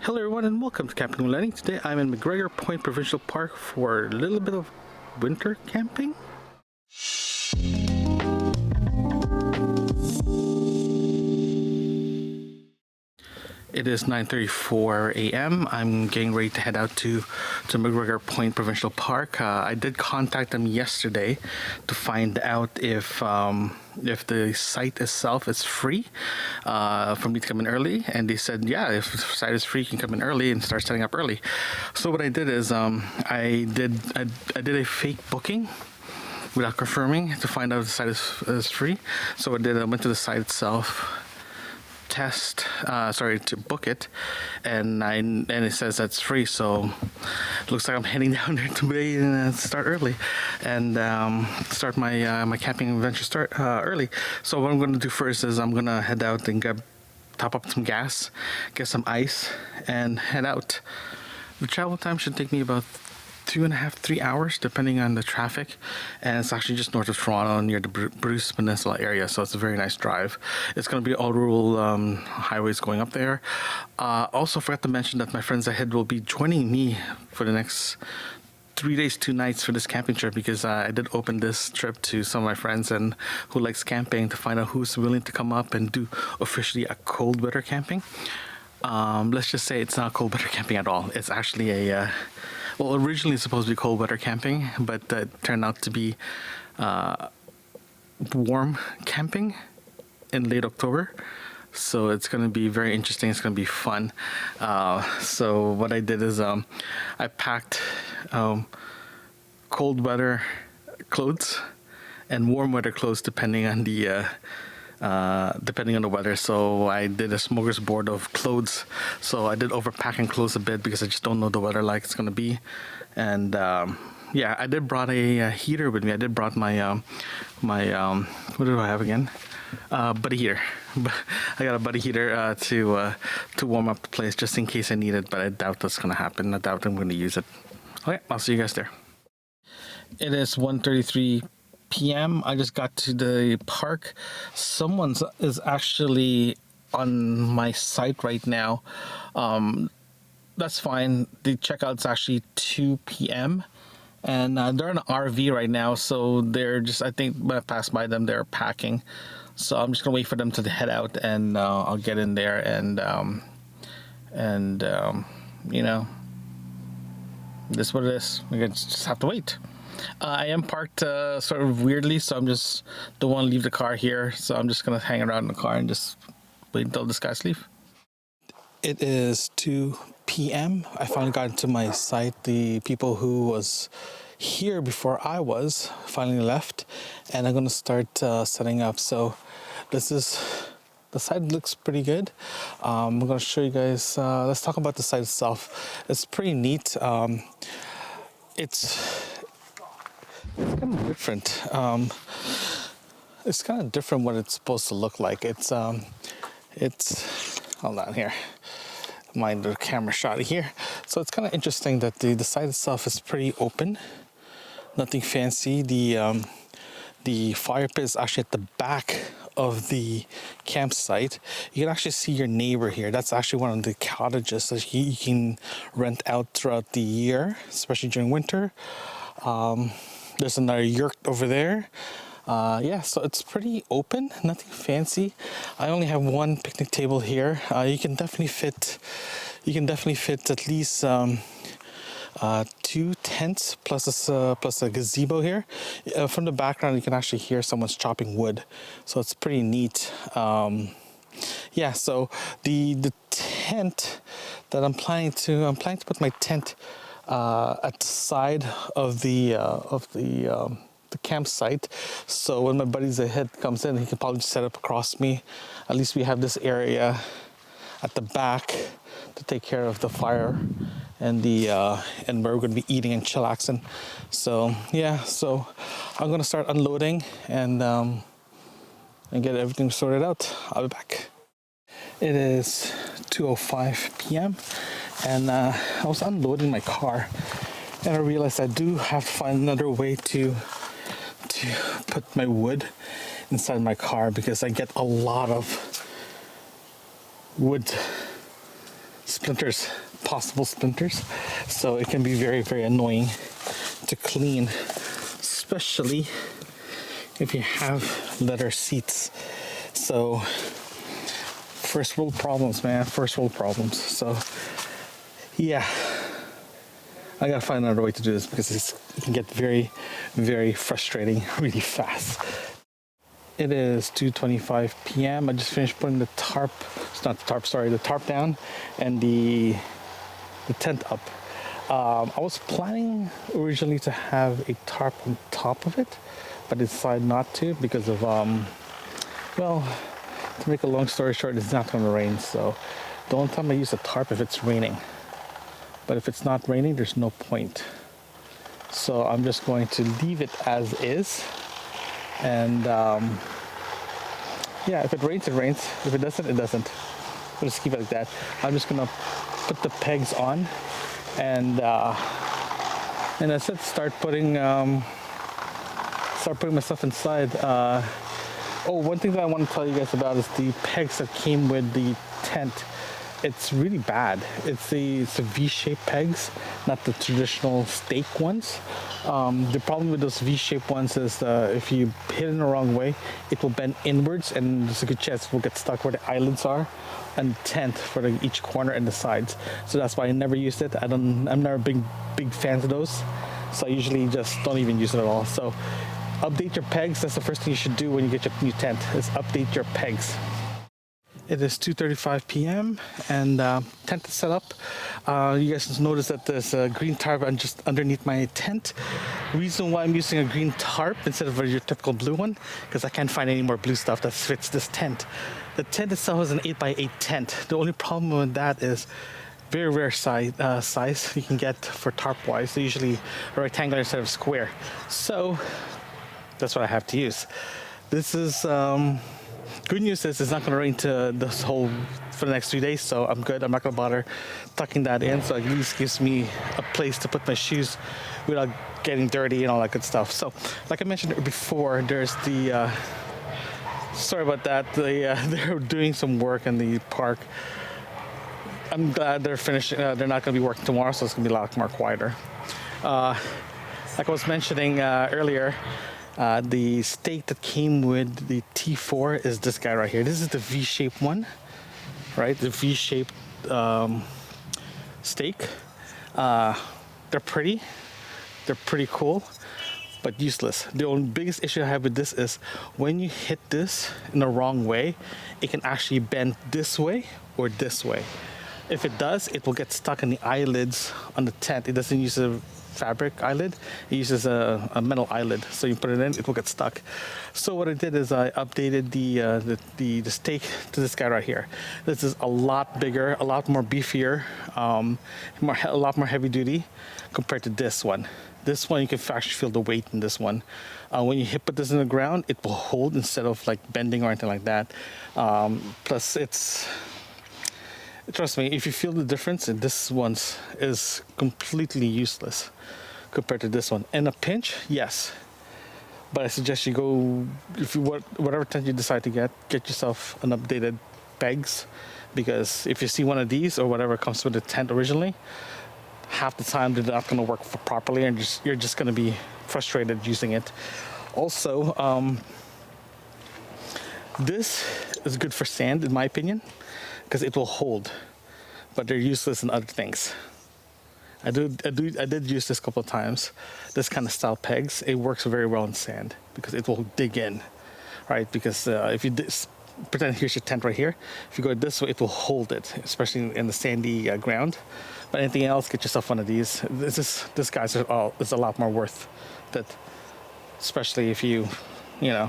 Hello everyone and welcome to Camping with Lenny. Today I'm in MacGregor Point Provincial Park for a little bit of winter camping. It is 9:34 a.m. I'm getting ready to head out to MacGregor Point Provincial Park. I did contact them yesterday to find out if the site itself is free for me to come in early, and they said yeah, if the site is free you can come in early and start setting up early. So what I did is I did a fake booking without confirming to find out if the site is free. So what I did, I went to the site itself, to book it, and it says that's free. So it looks like I'm heading down there today and start early and start my camping adventure early. So what I'm going to do first is I'm going to head out and top up some gas, get some ice, and head out. The travel time should take me about 2.5-3 hours depending on the traffic, and it's actually just north of Toronto near the Bruce Peninsula area, so it's a very nice drive. It's going to be all rural highways going up there. Also forgot to mention that my friends ahead will be joining me for the next 3 days 2 nights for this camping trip, because I did open this trip to some of my friends and who likes camping to find out who's willing to come up and do officially a cold weather camping. Let's just say it's not cold weather camping at all. It's actually originally it's supposed to be cold weather camping, but it turned out to be warm camping in late October. So it's going to be very interesting. It's going to be fun. So what I did is I packed cold weather clothes and warm weather clothes depending on the weather. So I did a smorgasbord of clothes. So I did overpack and clothes a bit because I just don't know the weather like it's gonna be. And yeah, I did brought a heater with me. I did brought my what do I have again? Buddy heater. I got a buddy heater to warm up the place just in case I need it, but I doubt that's gonna happen. I doubt I'm gonna use it. Okay, I'll see you guys there. It is 1:33 p.m. I just got to the park. Someone is actually on my site right now. That's fine. The checkout's actually 2 p.m. and they're in an RV right now, so they're just, I think when I pass by them, they're packing. So I'm just gonna wait for them to head out, and I'll get in there and you know, this is what it is. We just have to wait. I am parked sort of weirdly, so I'm just don't want to leave the car here, so I'm just gonna hang around in the car and just wait until this guys leave. It is 2 p.m. I finally got into my site. The people who was here before I was finally left, and I'm gonna start setting up. So this is the site. Looks pretty good. I'm gonna show you guys. Let's talk about the site itself. It's pretty neat. It's kind of different. It's kind of different what it's supposed to look like. It's hold on here. Mind the camera shot here. So it's kind of interesting that the site itself is pretty open. Nothing fancy. The fire pit is actually at the back of the campsite. You can actually see your neighbor here. That's actually one of the cottages that you can rent out throughout the year, especially during winter. There's another yurt over there. Yeah, so it's pretty open, nothing fancy. I only have one picnic table here. You can definitely fit at least 2 tents plus a gazebo here. From the background, you can actually hear someone's chopping wood, so it's pretty neat. Yeah, so the tent that I'm planning to put my tent at the side of the campsite, so when my buddy's ahead comes in, he can probably just set up across me. At least we have this area at the back to take care of the fire and where we're going to be eating and chillaxing. So yeah, so I'm going to start unloading and get everything sorted out. I'll be back. It is 2:05 p.m. and I was unloading my car, and I realized I do have to find another way to put my wood inside my car, because I get a lot of wood splinters, possible splinters. So it can be very, very annoying to clean, especially if you have leather seats. So first world problems, man, first world problems. So yeah, I gotta find another way to do this because it can get very, very frustrating really fast. It is 2:25 p.m. I just finished putting the tarp, it's not the tarp, sorry, the tarp down and the tent up. I was planning originally to have a tarp on top of it, but I decided not to because of, well, to make a long story short, it's not going to rain. So the only time I use a tarp if it's raining. But if it's not raining, there's no point. So I'm just going to leave it as is. And yeah, if it rains, it rains. If it doesn't, it doesn't. We'll just keep it like that. I'm just going to put the pegs on and that's it. Start putting my stuff inside. Oh, one thing that I want to tell you guys about is the pegs that came with the tent. It's really bad. It's the V-shaped pegs, not the traditional stake ones. The problem with those V-shaped ones is if you hit it the wrong way, it will bend inwards, and there's a good chance it will get stuck where the eyelids are, and the tent for each corner and the sides. So that's why I never used it. I'm never big fans of those. So I usually just don't even use it at all. So update your pegs. That's the first thing you should do when you get your new tent, is update your pegs. It is 2:35 p.m. and tent is set up. You guys notice that there's a green tarp just underneath my tent. Reason why I'm using a green tarp instead of your typical blue one, because I can't find any more blue stuff that fits this tent. The tent itself is an 8x8 tent. The only problem with that is very rare size you can get for tarp wise. They're usually a rectangular instead of square. So that's what I have to use. This is good news is it's not going to rain for the next 3 days, so I'm good. I'm not going to bother tucking that in, so at least gives me a place to put my shoes without getting dirty and all that good stuff. So, like I mentioned before, there's the sorry about that. They're doing some work in the park. I'm glad they're finishing. They're not going to be working tomorrow, so it's going to be a lot more quieter. Like I was mentioning earlier. The stake that came with the T4 is this guy right here. This is the V-shaped one, right? The V-shaped stake. They're pretty cool, but useless. The only biggest issue I have with this is when you hit this in the wrong way, it can actually bend this way or this way. If it does, it will get stuck in the eyelids on the tent. It doesn't use a fabric eyelid, it uses a metal eyelid, so you put it in, it will get stuck. So what I did is I updated the stake to this guy right here. This is a lot bigger, a lot more beefier, a lot more heavy duty compared to this one. This one you can actually feel the weight in this one. When you put this in the ground, it will hold instead of like bending or anything like that. Plus trust me, if you feel the difference, this one is completely useless compared to this one. In a pinch, yes. But I suggest you go, whatever tent you decide to get yourself an updated pegs, because if you see one of these or whatever comes with the tent originally, half the time they're not going to work properly, and you're just going to be frustrated using it. Also, this is good for sand, in my opinion, because it will hold, but they're useless in other things. I did use this a couple of times. This kind of style pegs, it works very well in sand because it will dig in, right? Because if you pretend here's your tent right here, if you go this way, it will hold it, especially in the sandy ground. But anything else, get yourself one of these. This guy's is a lot more worth it, especially if you know,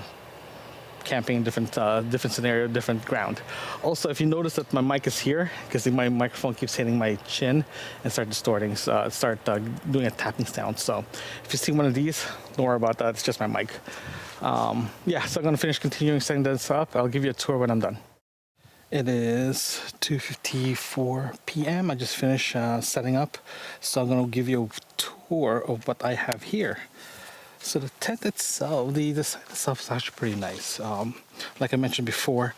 camping, different scenario, different ground. Also, if you notice that my mic is here, because my microphone keeps hitting my chin and start distorting, doing a tapping sound. So if you see one of these, don't worry about that. It's just my mic. Yeah, so I'm gonna finish continuing setting this up. I'll give you a tour when I'm done. It is 2:54 p.m. I just finished setting up, so I'm gonna give you a tour of what I have here. So the tent itself, the site itself is actually pretty nice. Like I mentioned before,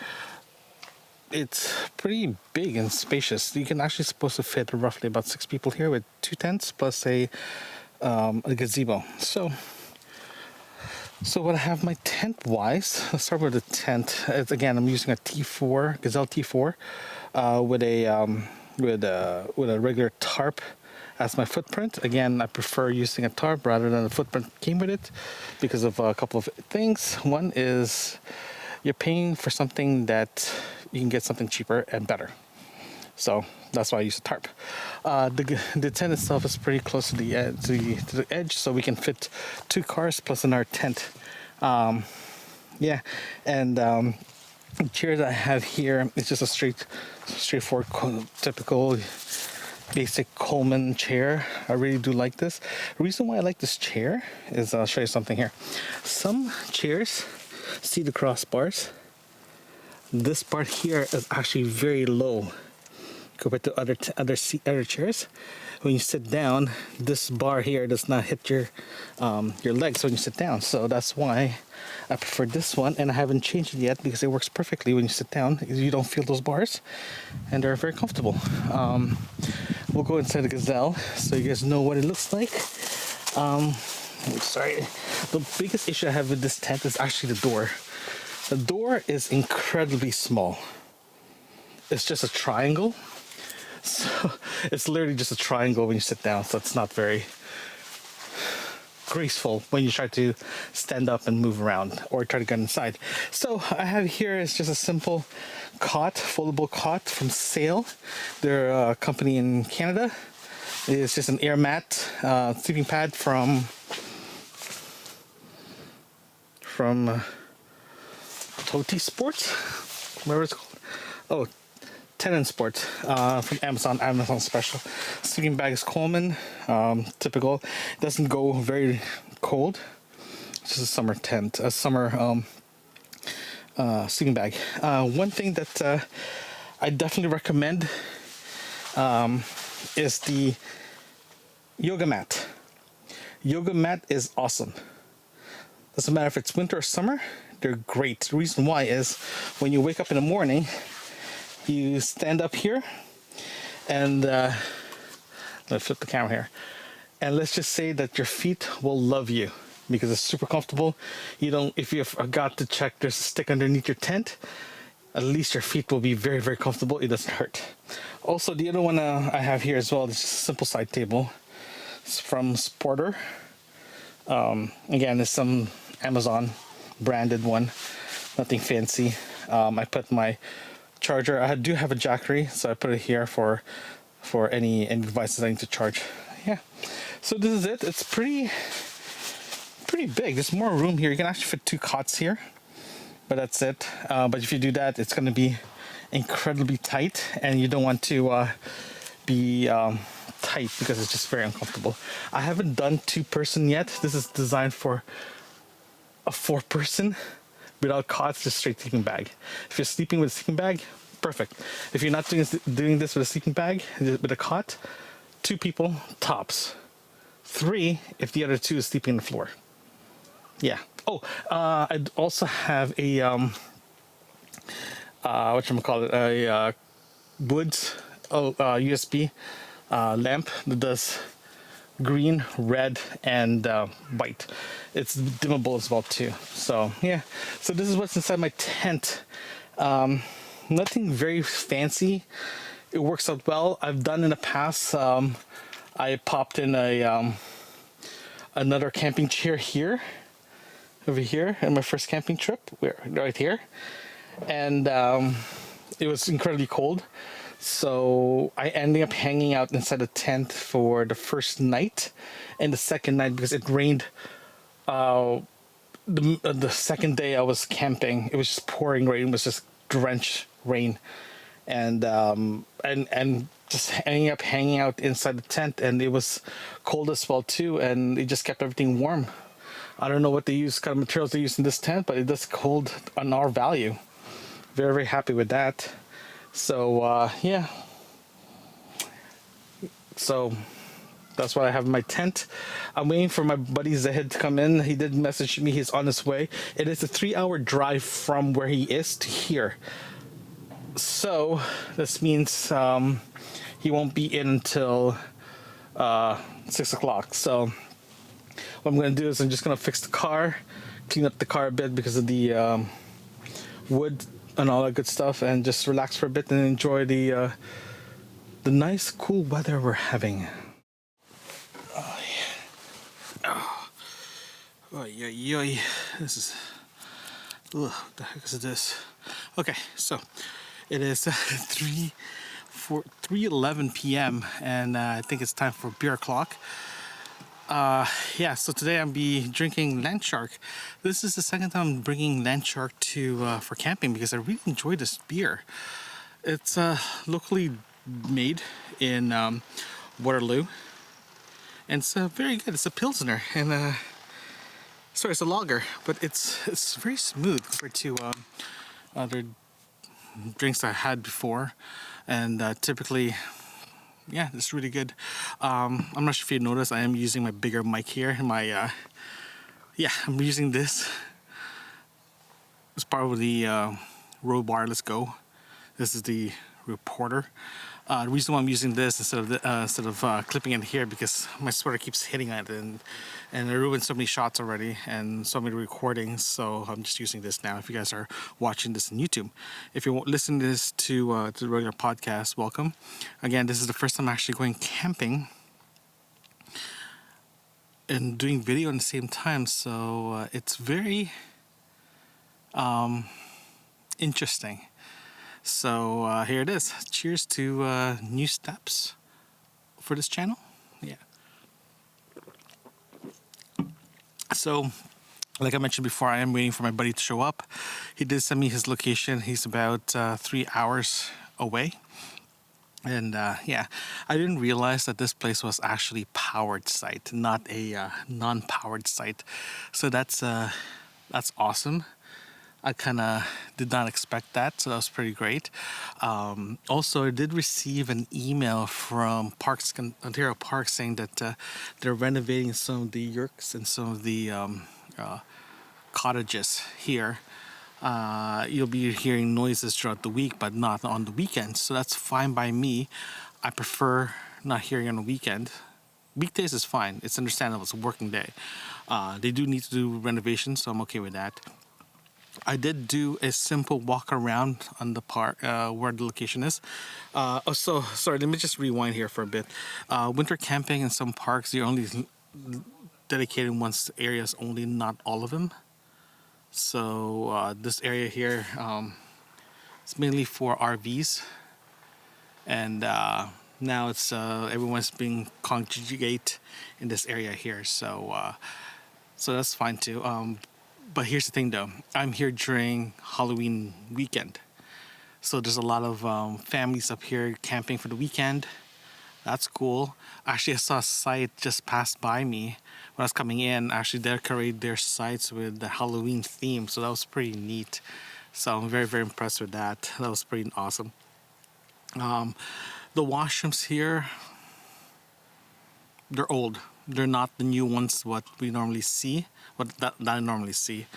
it's pretty big and spacious. You can actually supposed to fit roughly about 6 people here with 2 tents plus a gazebo. So what I have my tent wise, let's start with the tent. Again, I'm using a T4 Gazelle T4 with a regular tarp as my footprint. Again, I prefer using a tarp rather than the footprint came with it because of a couple of things. One is you're paying for something that you can get something cheaper and better. So that's why I use a tarp. The tent itself is pretty close to the edge, so we can fit 2 cars plus another tent. Yeah, and the chair that I have here is just a straightforward, typical, basic Coleman chair. I really do like this. The reason why I like this chair is I'll show you something here. Some chairs, see the crossbars? This part here is actually very low compared to other chairs. When you sit down, this bar here does not hit your legs when you sit down. So that's why I prefer this one, and I haven't changed it yet because it works perfectly when you sit down. You don't feel those bars, and they're very comfortable. We'll go inside the Gazelle so you guys know what it looks like. I'm sorry. The biggest issue I have with this tent is actually the door. The door is incredibly small. It's just a triangle. So it's literally just a triangle when you sit down, so it's not very graceful when you try to stand up and move around or try to get inside. So I have here is just a simple cot, foldable cot from Sail. They're a company in Canada. It's just an air mat sleeping pad from Toti Sports, whatever it's called. Oh, Tenant Sport from Amazon special. Sleeping bag is Coleman, typical. It doesn't go very cold. It's just a summer tent, a summer sleeping bag. One thing that I definitely recommend is the yoga mat. Yoga mat is awesome. Doesn't matter if it's winter or summer, they're great. The reason why is when you wake up in the morning, you stand up here and let me flip the camera here, and let's just say that your feet will love you because it's super comfortable. You don't, if you forgot to check there's a stick underneath your tent, at least your feet will be very, very comfortable. It doesn't hurt. Also, the other one I have here as well is just a simple side table. It's from Sporter. Again, it's some Amazon branded one, nothing fancy. I put my charger. I do have a Jackery, so I put it here for any devices I need to charge. Yeah, so this is it. It's pretty big. There's more room here. You can actually fit 2 cots here, but that's it. But if you do that, it's going to be incredibly tight, and you don't want to be tight because it's just very uncomfortable. I haven't done 2-person yet. This is designed for a 4-person. Without cots, just straight sleeping bag. If you're sleeping with a sleeping bag, perfect. If you're not doing this with a sleeping bag, with a cot, 2 people, tops. 3 if the other 2 is sleeping on the floor. Yeah. Oh, I also have a whatchamacallit, a Woods USB lamp that does green, red, and white. It's dimmable as well too. So yeah, so this is what's inside my tent. Nothing very fancy. It works out well. I've done in the past. I popped in a another camping chair here, over here, in my first camping trip, right here, and it was incredibly cold. So I ended up hanging out inside the tent for the first night and the second night because it rained. The second day I was camping, it was just pouring rain. It was just drenched rain, and just ending up hanging out inside the tent, and it was cold as well too, and it just kept everything warm. I don't know what kind of materials they use in this tent, but it does hold on our value. Very, very happy with that. So yeah, so that's what I have in my tent. I'm waiting for my buddy Zahid to come in. He did message me. He's on his way. It is a 3-hour drive from where he is to here. So this means he won't be in until 6 o'clock. So what I'm gonna do is I'm just gonna fix the car, clean up the car a bit because of the wood and all that good stuff, and just relax for a bit and enjoy the nice cool weather we're having. Oh yeah. Oh yeah, yeah. This is. Ugh, what the heck is this? Okay, so it is 3:11 p.m. and I think it's time for beer o'clock. Yeah, so today I'll be drinking Land Shark. This is the second time I'm bringing Land Shark to for camping because I really enjoy this beer. It's locally made in Waterloo, and it's very good. It's a pilsner, and sorry, it's a lager, but it's very smooth compared to other drinks I had before, and typically. Yeah, it's really good. I'm not sure if you noticed, I am using my bigger mic here. Yeah, I'm using this as part of the Rode Wireless Go. This is the reporter. The reason why I'm using this instead of clipping it here because my sweater keeps hitting it and I ruined so many shots already and so many recordings. So I'm just using this now. If you guys are watching this on YouTube, if you're listening to this to the regular podcast, welcome. Again, this is the first time I'm actually going camping and doing video at the same time. So it's very interesting. So here it is. Cheers to new steps for this channel. Yeah. So, like I mentioned before, I am waiting for my buddy to show up. He did send me his location. He's about 3 hours away. And yeah, I didn't realize that this place was actually powered site, not a non-powered site. So that's awesome. I kind of did not expect that, so that was pretty great. Also, I did receive an email from Ontario Parks saying that they're renovating some of the yurts and some of the cottages here. You'll be hearing noises throughout the week, but not on the weekends, so that's fine by me. I prefer not hearing on the weekend. Weekdays is fine. It's understandable. It's a working day. They do need to do renovations, so I'm okay with that. I did do a simple walk around on the park where the location is. So sorry, let me just rewind here for a bit. Winter camping in some parks, you're only dedicating one areas only, not all of them. So this area here, it's mainly for RVs, and now it's everyone's being congregate in this area here. So that's fine too. But here's the thing though, I'm here during Halloween weekend. So there's a lot of families up here camping for the weekend. That's cool. Actually, I saw a site just passed by me when I was coming in. Actually, decorated their sites with the Halloween theme. So that was pretty neat. So I'm very, very impressed with that. That was pretty awesome. The washrooms here, they're old. They're not the new ones what we normally see, what that I normally see,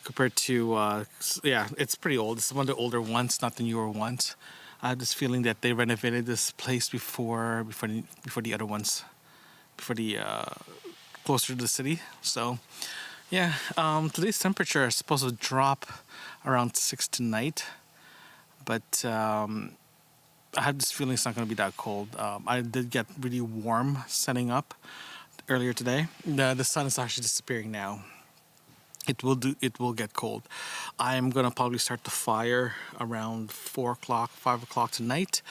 compared to yeah, it's pretty old. It's one of the older ones, not the newer ones. I have this feeling that they renovated this place before the other ones, before the closer to the city. So yeah, today's temperature is supposed to drop around 6 tonight, but I have this feeling it's not going to be that cold. I did get really warm setting up earlier today. The sun is actually disappearing now. It will get cold. I'm gonna probably start the fire around 4 o'clock, 5 o'clock tonight.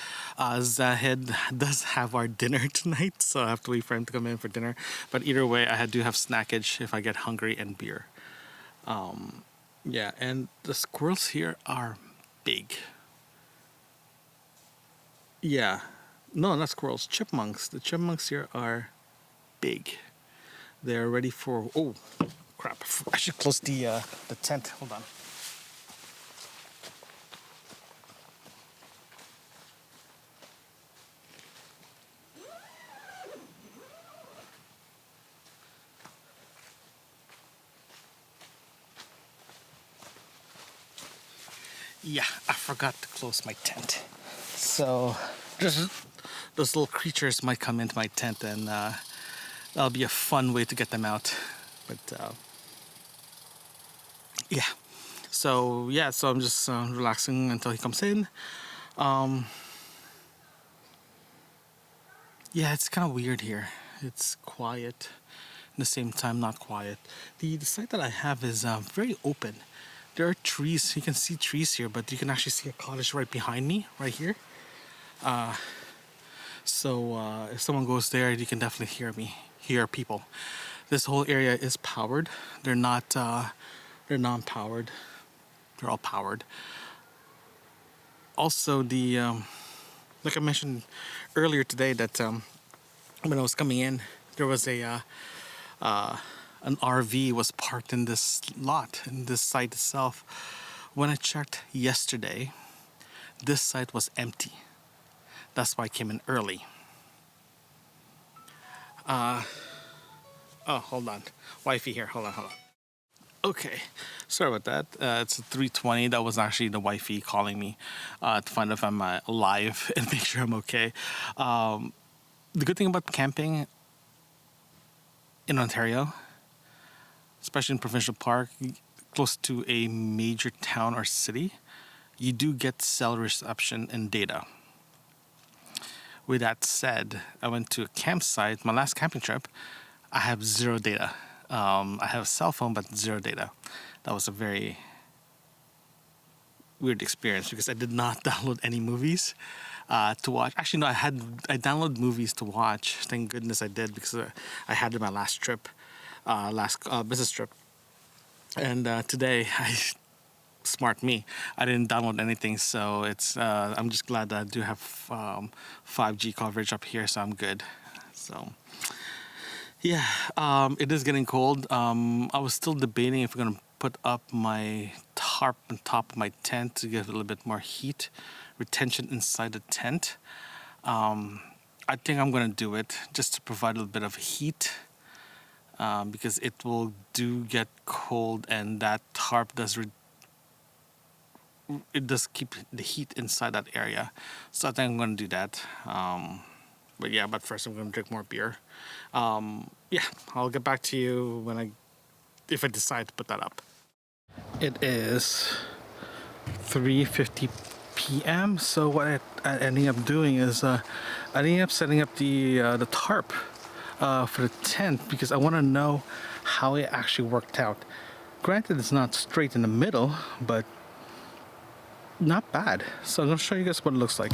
Zahid does have our dinner tonight, so I have to wait for him to come in for dinner. But either way, I do have snackage if I get hungry, and beer. Yeah, and the squirrels here are big. Yeah, no, not squirrels, chipmunks. The chipmunks here are big. They're ready for. Oh, crap! I should close the tent. Hold on. Yeah, I forgot to close my tent. So just those little creatures might come into my tent, and that'll be a fun way to get them out. But yeah, so I'm just relaxing until he comes in. Um, yeah, it's kind of weird here. It's quiet, at the same time not quiet. The site that I have is very open. There are trees. You can see trees here, but you can actually see a cottage right behind me, right here. So if someone goes there, you can definitely hear people. This whole area is powered. They're not. They're non-powered. They're all powered. Also, like I mentioned earlier today, that when I was coming in, there was an RV was parked in this lot, in this site itself. When I checked yesterday, this site was empty. That's why I came in early. Oh, hold on. Wifey here. Hold on. Okay, sorry about that. It's 3:20. That was actually the wifey calling me to find out if I'm alive and make sure I'm okay. The good thing about camping in Ontario, especially in Provincial Park, close to a major town or city, you do get cell reception and data. With that said, I went to a campsite, my last camping trip. I have zero data. I have a cell phone, but zero data. That was a very weird experience because I did not download any movies to watch. Actually, no, I downloaded movies to watch. Thank goodness I did, because I had it my last trip, last business trip. And today, smart me, I didn't download anything. So I'm just glad that I do have 5G coverage up here, so I'm good. So. Yeah, it is getting cold. I was still debating if we're gonna put up my tarp on top of my tent to give it a little bit more heat retention inside the tent. I think I'm gonna do it just to provide a little bit of heat, because it will do get cold, and that tarp it does keep the heat inside that area. So I think I'm gonna do that. But first I'm gonna drink more beer. Yeah, I'll get back to you if I decide to put that up. It is 3:50 p.m. So what I ended up doing is I ended up setting up the tarp for the tent, because I want to know how it actually worked out. Granted, it's not straight in the middle, but not bad. So I'm gonna show you guys what it looks like.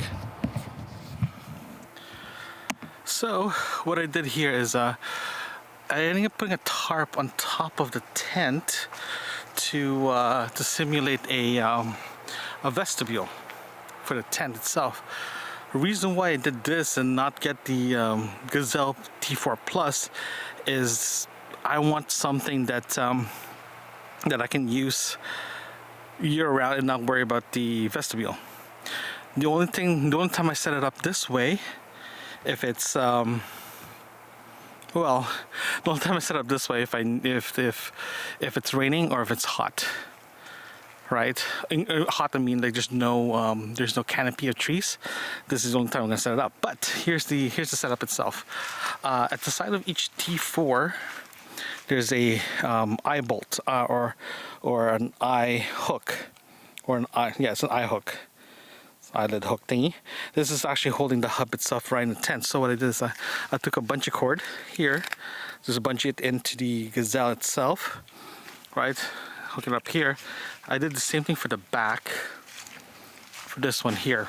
So what I did here is I ended up putting a tarp on top of the tent to simulate a vestibule for the tent itself. The reason why I did this and not get the Gazelle T4 Plus is I want something that I can use year-round and not worry about the vestibule. The only time I set it up this way, if it's the only time I set up this way, if it's raining or if it's hot, right? Hot, I mean, like there's no canopy of trees. This is the only time I'm gonna set it up. But here's the setup itself. At the side of each T4, there's a eye bolt or an eye hook, it's an eye hook. Eyelid hook thingy. This is actually holding the hub itself right in the tent. So what I did is I took a bungee cord here, just bungee it into the Gazelle itself, right? Hook it up here. I did the same thing for the back, for this one here.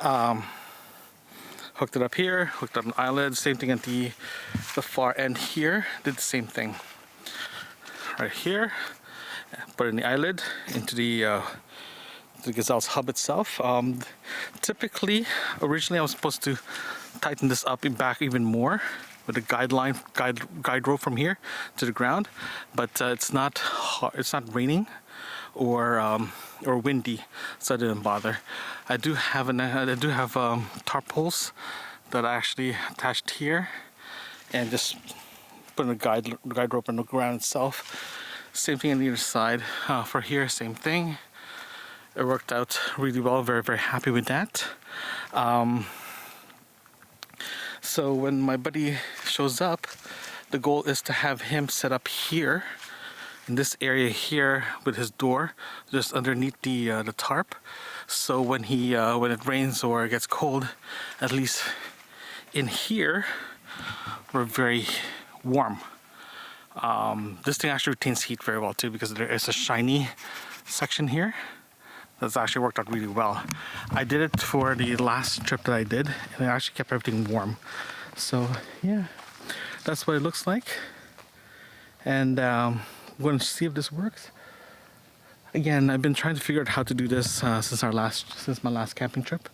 Hooked it up here, hooked up an eyelid, same thing at the far end here, did the same thing. Right here, put in the eyelid into the Gazelle's hub itself. Typically, originally I was supposed to tighten this up and back even more with a guide rope from here to the ground, but it's not raining or windy, so I didn't bother. I do have tarp poles that I actually attached here, and just put in a guide rope on the ground itself. Same thing on the other side. For here, same thing. It worked out really well. Very, very happy with that. So when my buddy shows up, the goal is to have him set up here in this area here with his door just underneath the tarp. So when when it rains or it gets cold, at least in here we're very warm. This thing actually retains heat very well too, because there is a shiny section here that's actually worked out really well. I did it for the last trip that I did, and it actually kept everything warm. So yeah, that's what it looks like. And I'm going to see if this works. Again, I've been trying to figure out how to do this since my last camping trip.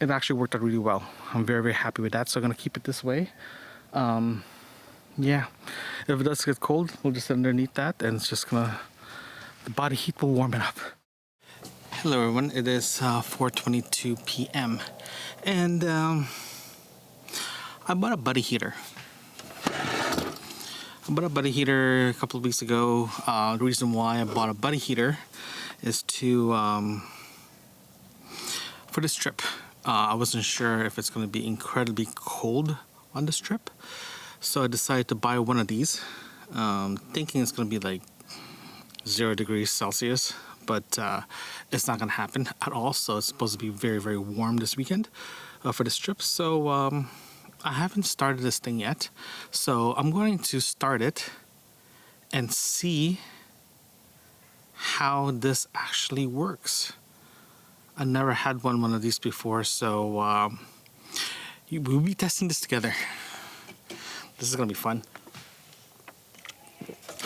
It actually worked out really well. I'm very, very happy with that. So I'm gonna keep it this way. Yeah, if it does get cold, we'll just sit underneath that, and it's just gonna, the body heat will warm it up. Hello everyone, it is 4:22 p.m. and I bought a buddy heater. I bought a buddy heater a couple of weeks ago. The reason why I bought a buddy heater is for this trip. I wasn't sure if it's going to be incredibly cold on this trip, so I decided to buy one of these, thinking it's going to be like 0 degrees Celsius, but it's not going to happen at all. So it's supposed to be very, very warm this weekend for this trip. So I haven't started this thing yet, so I'm going to start it and see how this actually works. I never had one of these before, so we'll be testing this together. This is gonna be fun.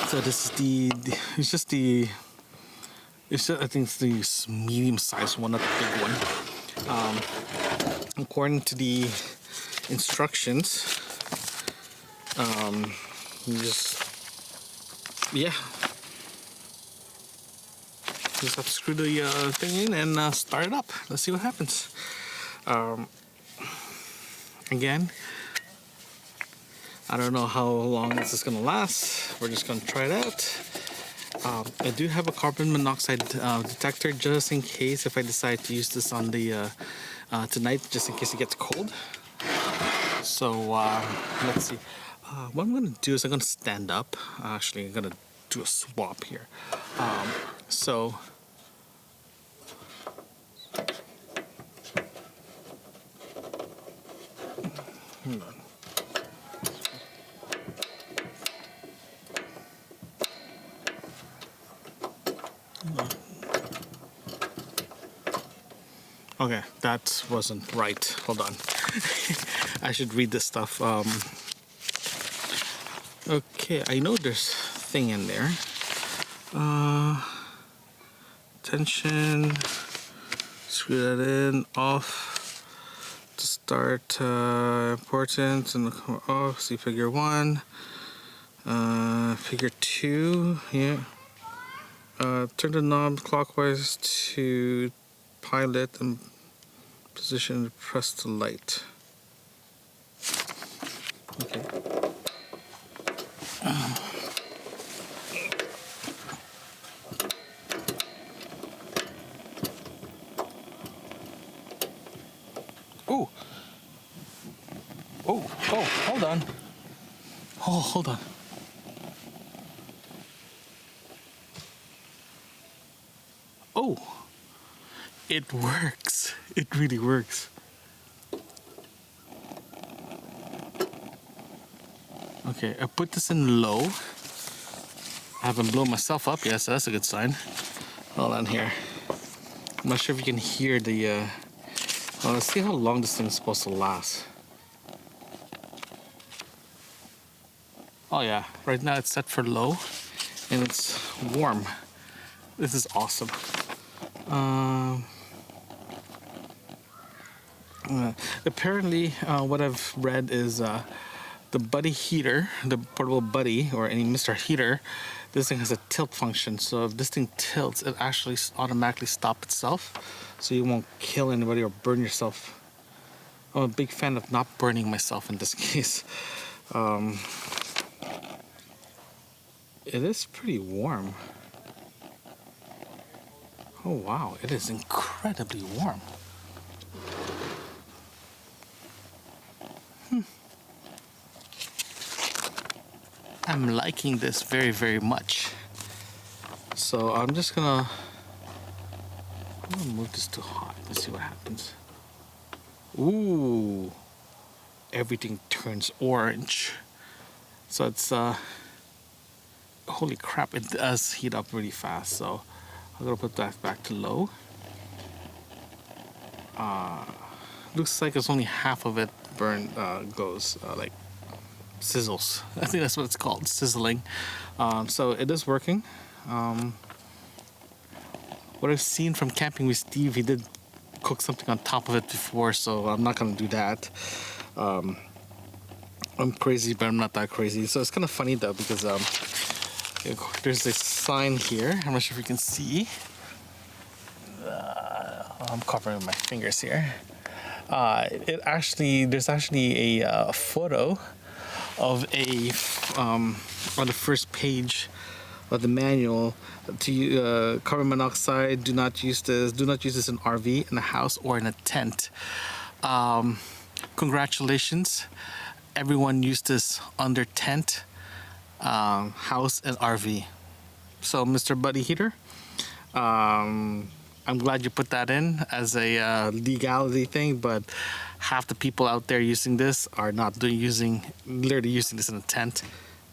So this is I think it's the medium-sized one, not the big one. According to the instructions, you just have to screw the thing in and start it up. Let's see what happens. Again, I don't know how long this is gonna last. We're just gonna try it out. I do have a carbon monoxide detector just in case if I decide to use this on the tonight, just in case it gets cold. So let's see. What I'm gonna do is I'm gonna stand up. Actually, I'm gonna do a swap here. So hold on. Okay, that wasn't right. Hold on. I should read this stuff. Okay, I know there's a thing in there. Tension. Screw that in. Off. To start. Important. And off. See figure 1. Figure 2. Yeah. Turn the knob clockwise to pilot and position and press the light. Okay. Oh, hold on. Oh, hold on. Oh, it works. It really works. Okay, I put this in low. I haven't blown myself up yet, so that's a good sign. Hold on here. I'm not sure if you can hear the... well, let's see how long this thing is supposed to last. Oh yeah, right now it's set for low, and it's warm. This is awesome. Apparently, what I've read is the buddy heater, the portable buddy, or any Mr. Heater, this thing has a tilt function. So if this thing tilts, it actually automatically stops itself, so you won't kill anybody or burn yourself. I'm a big fan of not burning myself in this case. It is pretty warm. Oh wow, it is incredibly warm. I'm liking this very, very much. So I'm gonna move this to hot. Let's see what happens. Ooh, everything turns orange. So it's holy crap! It does heat up really fast. So I'm gonna put that back to low. Looks like it's only half of it goes like sizzles. I think that's what it's called, sizzling. So it is working. What I've seen from camping with Steve, he did cook something on top of it before, so I'm not gonna do that. I'm crazy, but I'm not that crazy. So it's kind of funny though because there's a sign here. I'm not sure if you can see. I'm covering my fingers here. There's actually a photo of on the first page of the manual to carbon monoxide. Do not use this. Do not use this in RV, in a house, or in a tent. Congratulations, everyone used this under tent, house, and RV. So, Mr. Buddy Heater, I'm glad you put that in as a legality thing, but half the people out there using this are not literally using this in a tent,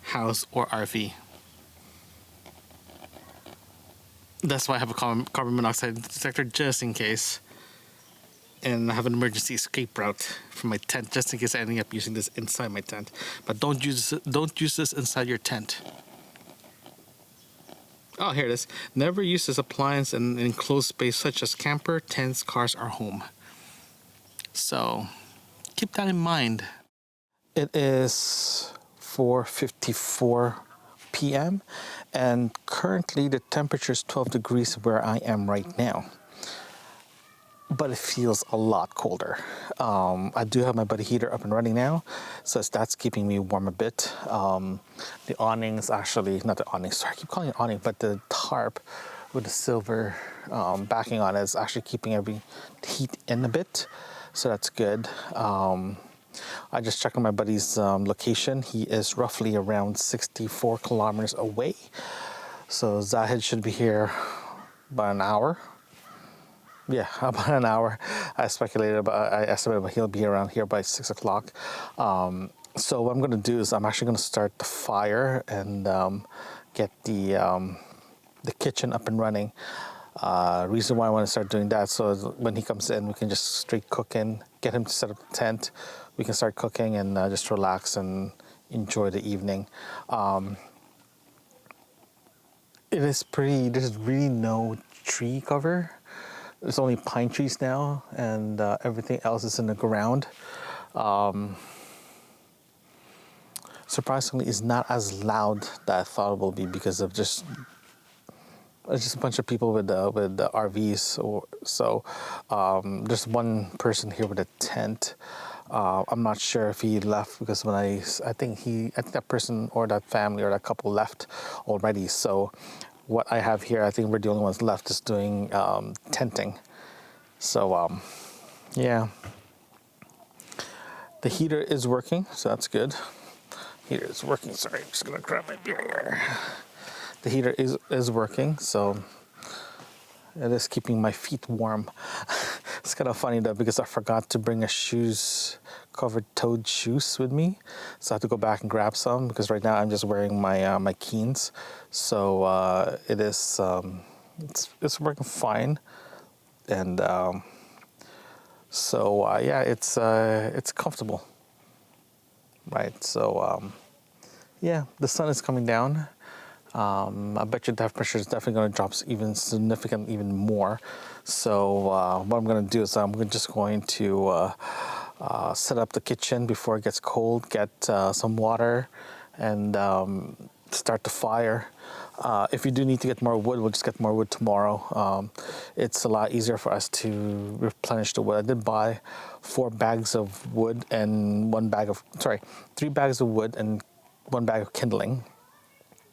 house, or RV. That's why I have a carbon monoxide detector, just in case. And I have an emergency escape route from my tent, just in case I end up using this inside my tent. But don't use this inside your tent. Oh, here it is. Never use this appliance in enclosed space such as camper, tents, cars, or home. So keep that in mind. It is 4:54 p.m. and currently the temperature is 12 degrees where I am right now. But it feels a lot colder. I do have my buddy heater up and running now, so that's keeping me warm a bit. The awnings actually, not the awning, sorry, I keep calling it awning, but the tarp with the silver backing on it is actually keeping every heat in a bit, so that's good. I just checked on my buddy's location. He is roughly around 64 kilometers away, so Zahid should be here about an hour. Yeah, about an hour. I estimated he'll be around here by 6 o'clock. So what I'm going to do is I'm actually going to start the fire and get the kitchen up and running. Reason why I want to start doing that, so when he comes in, we can just straight cook in, get him to set up the tent. We can start cooking and just relax and enjoy the evening. There's really no tree cover. There's only pine trees now, and everything else is in the ground. Surprisingly, it's not as loud that I thought it will be because of it's just a bunch of people with the RVs. There's one person here with a tent. I'm not sure if he left because I think that person or that family or that couple left already. So what I have here, I think we're the only ones left just doing tenting. So yeah, the heater is working, so that's good. Heater is working. Sorry, I'm just gonna grab my beer here. The heater is working, so it is keeping my feet warm. It's kind of funny though because I forgot to bring covered toed shoes with me, so I have to go back and grab some because right now I'm just wearing my Keens. So it is it's working fine, and yeah, it's comfortable, right? So yeah, the sun is coming down. I bet your temperature is definitely going to drop even more. So what I'm going to do is I'm just going to set up the kitchen before it gets cold, get some water, and start the fire. If you do need to get more wood, we'll just get more wood tomorrow. It's a lot easier for us to replenish the wood. I did buy 4 bags of wood and 3 bags of wood and 1 bag of kindling.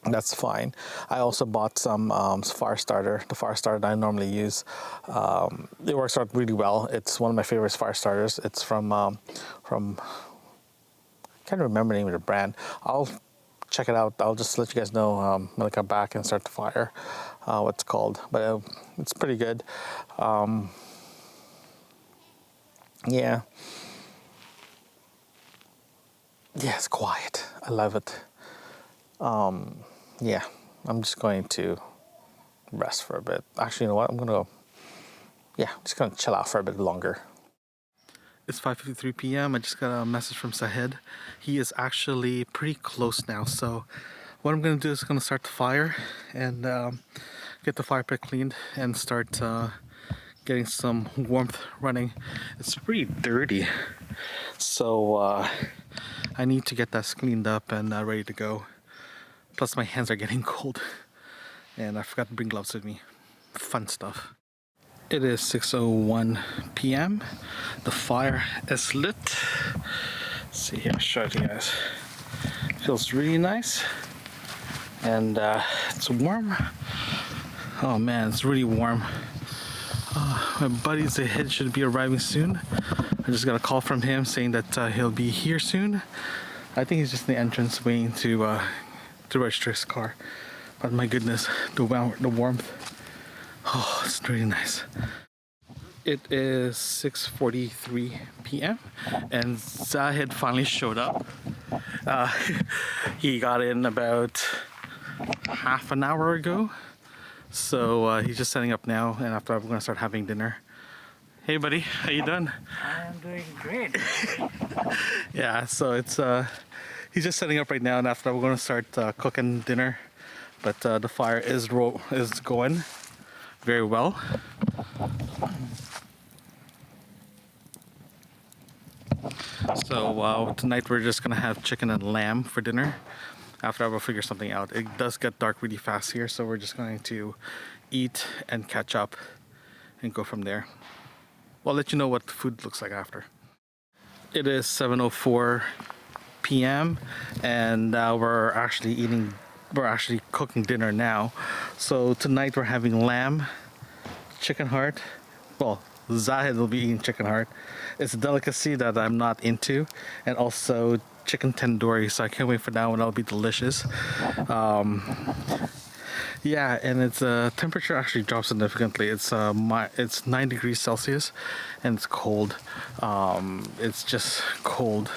that's fine. I also bought some fire starter, the fire starter that I normally use. It works out really well. It's one of my favorite fire starters. It's from I can't remember the name of the brand. I'll check it out. I'll just let you guys know when I come back and start the fire what it's called. But it's pretty good. Yeah, it's quiet. I love it. Yeah, I'm just going to rest for a bit. Actually, you know what? I'm just gonna chill out for a bit longer. It's 5:53 p.m. I just got a message from Sahed. He is actually pretty close now. So what I'm gonna do is gonna start the fire and get the fire pit cleaned and start getting some warmth running. It's pretty dirty, so I need to get that cleaned up and ready to go. Plus my hands are getting cold and I forgot to bring gloves with me. Fun stuff. It is 6:01 p.m. The fire is lit. Let's see here, I'll show it to you guys. Feels really nice and it's warm. Oh man, it's really warm. My buddy Zahid should be arriving soon. I just got a call from him saying that he'll be here soon. I think he's just in the entrance waiting to register his car. But my goodness, the warmth. Oh, it's really nice. It is 6:43 p.m. and Zahid finally showed up. He got in about half an hour ago. So he's just setting up now, and after that we're gonna start having dinner. Hey buddy, how you doing? I'm doing great. Yeah, so it's he's just setting up right now, and after that we're gonna start cooking dinner. But the fire is going very well. So tonight we're just gonna have chicken and lamb for dinner. After that we'll figure something out. It does get dark really fast here, so we're just going to eat and catch up and go from there. I'll let you know what the food looks like after. It is 7:04 p.m. and we're actually cooking dinner now. So tonight we're having lamb, chicken heart. Well, Zahid will be eating chicken heart. It's a delicacy that I'm not into, and also chicken tandoori, so I can't wait for that one. That'll be delicious. Yeah, and its temperature actually dropped significantly. It's 9 degrees Celsius, and it's cold. It's just cold.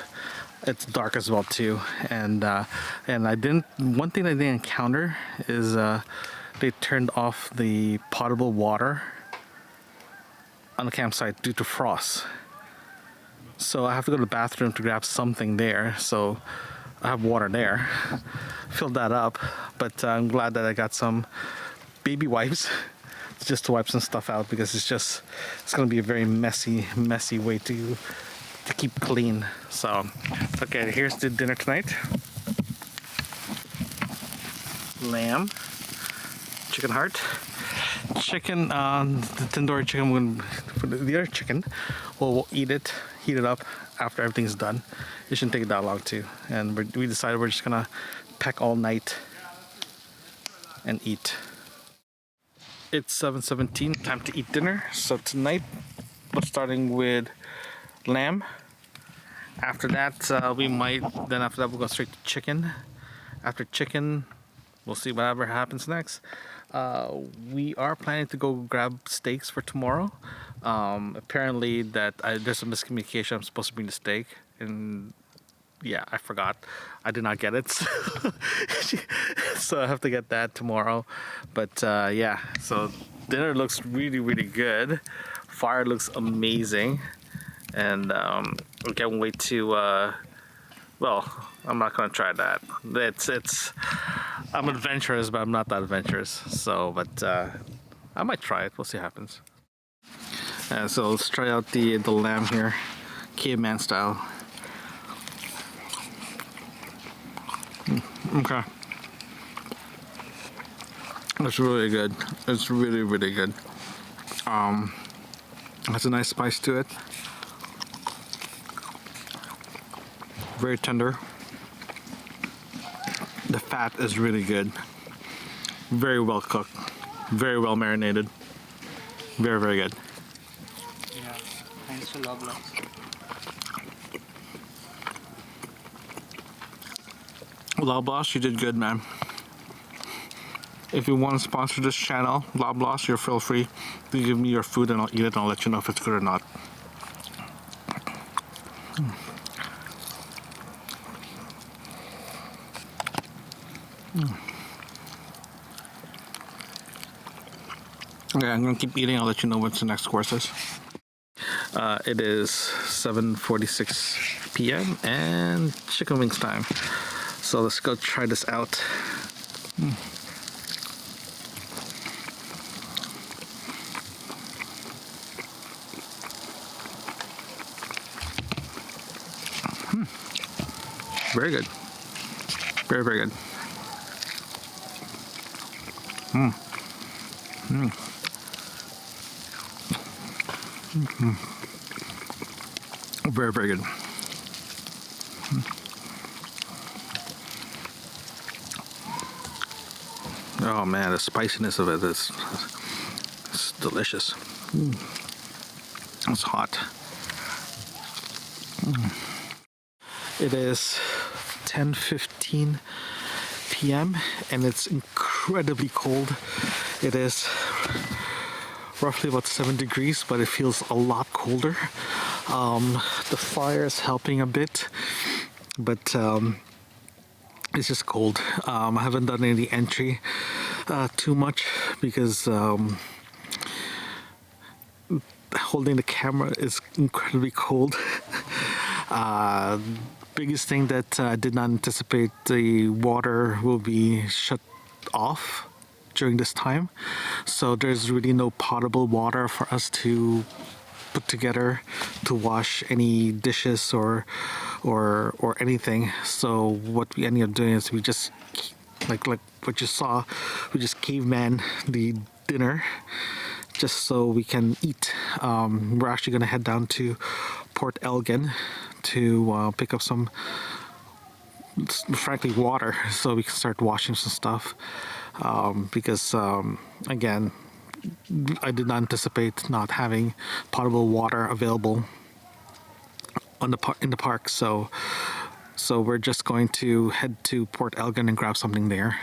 It's dark as well too, and one thing I didn't encounter is they turned off the potable water on the campsite due to frost. So I have to go to the bathroom to grab something there. So I have water there. Filled that up, but I'm glad that I got some baby wipes just to wipe some stuff out, because it's gonna be a very messy way to keep clean. So okay, here's the dinner tonight. Lamb, chicken heart, chicken, the tandoori chicken. For the other chicken, we'll eat it, heat it up after everything's done. It shouldn't take that long too. And we decided we're just gonna pack all night and eat. It's 7:17, time to eat dinner. So tonight we're starting with lamb. After that we'll go straight to chicken. After chicken, we'll see whatever happens next. We are planning to go grab steaks for tomorrow. Apparently there's a miscommunication. I'm supposed to bring the steak, and yeah, I forgot. I did not get it, so I have to get that tomorrow. But yeah, so dinner looks really good. Fire looks amazing, and I can't wait to. Well, I'm not gonna try that. I'm adventurous, but I'm not that adventurous. So, but I might try it. We'll see what happens. So let's try out the lamb here, caveman style. Okay, it's really good. It's really good. Has a nice spice to it. Very tender. The fat is really good. Very well cooked. Very well marinated. Very, very good. Yeah, thanks to Loblaws. Loblaws, you did good, man. If you want to sponsor this channel, Loblaws, you're feel free to give me your food and I'll eat it and I'll let you know if it's good or not. Okay, I'm gonna keep eating. I'll let you know what the next course is. It is 7:46 p.m. and chicken wings time. So let's go try this out. Very good. Very, very good. Very, very good. Oh man, the spiciness of it is it's delicious. It's hot. It is 10:15 p.m. and it's incredibly cold. It is roughly about 7 degrees, but it feels a lot colder. The fire is helping a bit, but it's just cold. I haven't done any entry too much because holding the camera is incredibly cold. Biggest thing that I did not anticipate, the water will be shut off during this time, so there's really no potable water for us to put together to wash any dishes or anything. So what we ended up doing is we just like what you saw, we just caveman the dinner just so we can eat. We're actually gonna head down to Port Elgin to pick up some, frankly, water so we can start washing some stuff. Because again, I did not anticipate not having potable water available on in the park. So we're just going to head to Port Elgin and grab something there.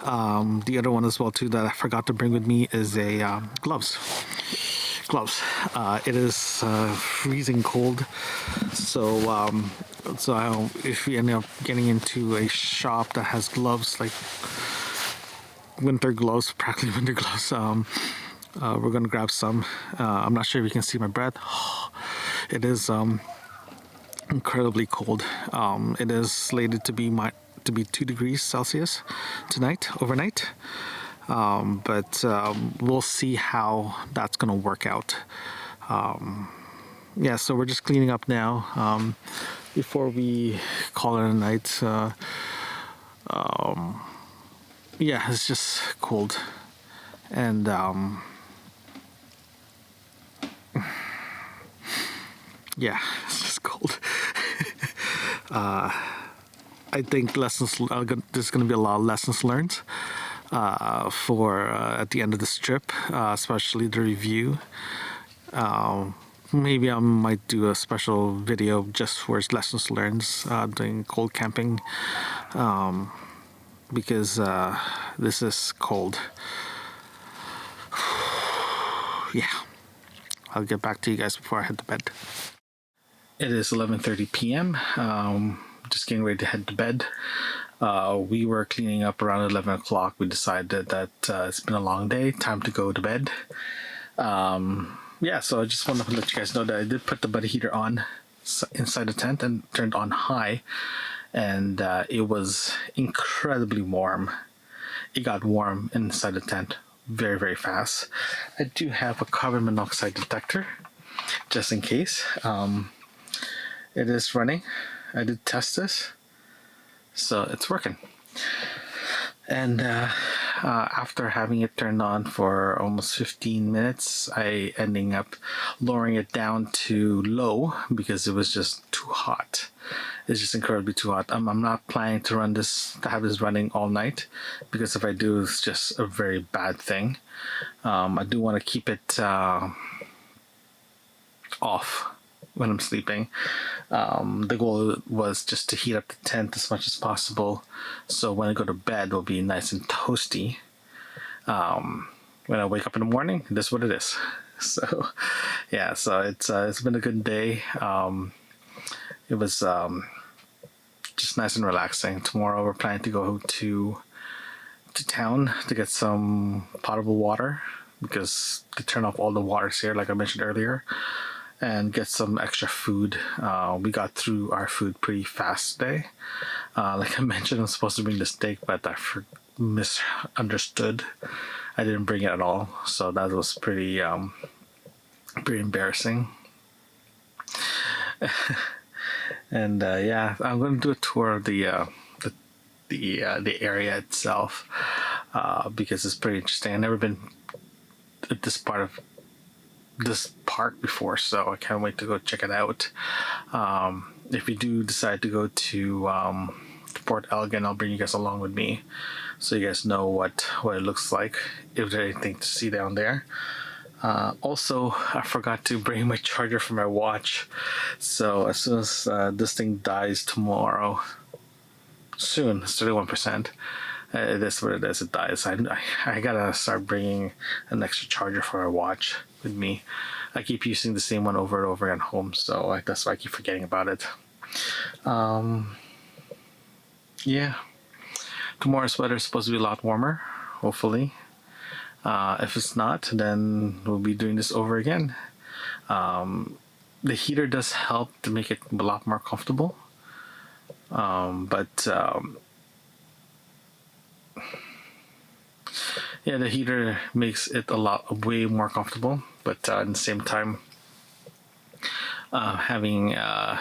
The other one as well too that I forgot to bring with me is a gloves. It is freezing cold, so if we end up getting into a shop that has gloves, like winter gloves, practically winter gloves, we're gonna grab some. I'm not sure if you can see my breath. It is incredibly cold. It is slated to be 2 degrees Celsius tonight, overnight. But we'll see how that's gonna work out. Yeah, so we're just cleaning up now before we call it a night. Yeah, it's just cold, and yeah, it's just cold. I think there's going to be a lot of lessons learned for at the end of this trip, especially the review. Maybe I might do a special video just for lessons learned doing cold camping, because this is cold. Yeah, I'll get back to you guys before I head to bed. It is 11:30 p.m. Just getting ready to head to bed. We were cleaning up around 11 o'clock. We decided that it's been a long day, time to go to bed. Yeah, so I just wanted to let you guys know that I did put the buddy heater on inside the tent and turned on high, and it was incredibly warm. It got warm inside the tent very, very fast. I do have a carbon monoxide detector just in case. It is running. I did test this, so it's working. And after having it turned on for almost 15 minutes, I ending up lowering it down to low because it was just too hot. it's just incredibly too hot. I'm not planning to have this running all night, because if I do, it's just a very bad thing. I do want to keep it off when I'm sleeping. The goal was just to heat up the tent as much as possible, so when I go to bed, it'll be nice and toasty. When I wake up in the morning, that's what it is. So, yeah. So it's been a good day. It was just nice and relaxing. Tomorrow we're planning to go to town to get some potable water, because to turn off all the waters here, like I mentioned earlier, and get some extra food. We got through our food pretty fast today. Like I mentioned, I'm supposed to bring the steak, but I misunderstood. I didn't bring it at all, so that was pretty embarrassing. And yeah, I'm going to do a tour of the area itself, because it's pretty interesting. I've never been at this part of this park before, so I can't wait to go check it out. If we do decide to go to Port Elgin, I'll bring you guys along with me, so you guys know what it looks like, if there's anything to see down there. Also, I forgot to bring my charger for my watch, so as soon as this thing dies tomorrow, soon, it's 31%. It is what it is. It dies. I gotta start bringing an extra charger for my watch with me. I keep using the same one over and over at home, so that's why I keep forgetting about it. Yeah. Tomorrow's weather is supposed to be a lot warmer, hopefully. If it's not, then we'll be doing this over again. The heater does help to make it a lot more comfortable. But yeah, the heater makes it way more comfortable. But at the same time, having a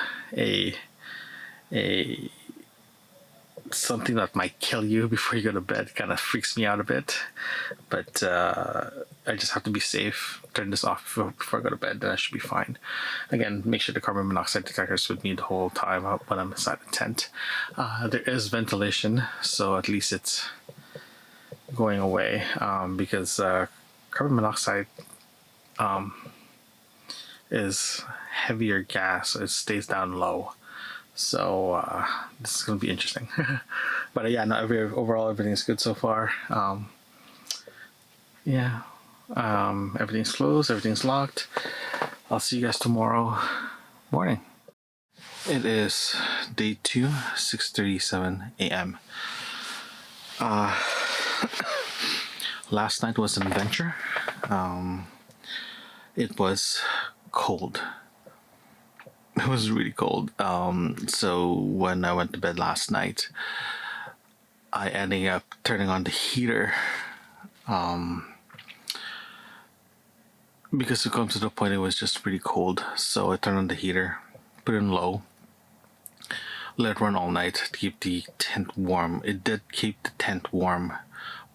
something that might kill you before you go to bed kind of freaks me out a bit. But I just have to be safe. Turn this off before I go to bed, then I should be fine. Again, make sure the carbon monoxide detector is with me the whole time when I'm inside the tent. There is ventilation, so at least it's going away, because carbon monoxide is heavier gas, so it stays down low. So this is going to be interesting. But yeah, no, overall everything's good so far. Yeah, everything's closed, everything's locked. I'll see you guys tomorrow morning. It is day 2, 6:37 a.m. Last night was an adventure. It was cold. It was really cold. So when I went to bed last night, I ended up turning on the heater, because it comes to the point it was just really cold. So I turned on the heater, put it in low, let it run all night to keep the tent warm. It did keep the tent warm,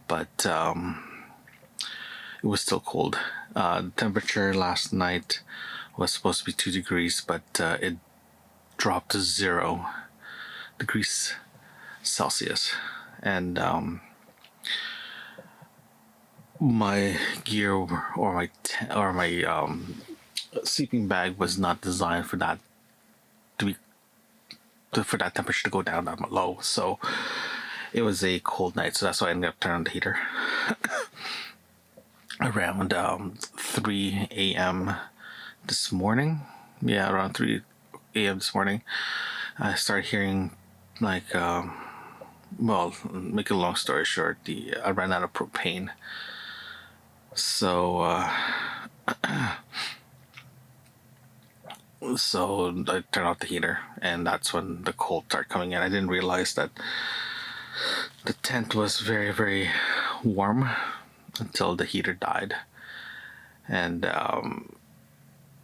but it was still cold. The temperature last night was supposed to be 2 degrees, but it dropped to 0 degrees Celsius. And my gear or my sleeping bag was not designed for that for that temperature to go down that low. So it was a cold night. So that's why I ended up turning on the heater around 3 a.m. this morning. Yeah, around 3 a.m. this morning, I started hearing well, make a long story short, I ran out of propane. So so I turned off the heater, and that's when the cold started coming in. I didn't realize that the tent was very, very warm until the heater died. And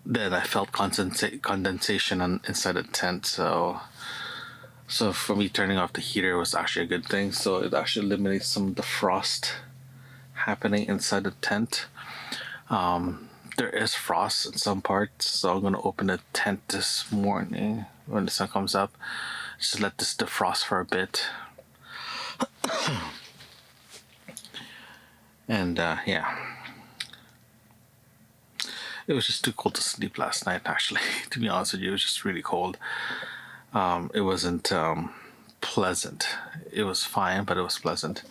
then I felt condensation inside the tent. So for me, turning off the heater was actually a good thing. So it actually eliminates some of the frost happening inside the tent. there is frost in some parts, so I'm gonna open the tent this morning when the sun comes up. Just let this defrost for a bit. And yeah, it was just too cold to sleep last night. Actually, to be honest with you, it was just really cold. It wasn't pleasant. It was fine, but it was pleasant.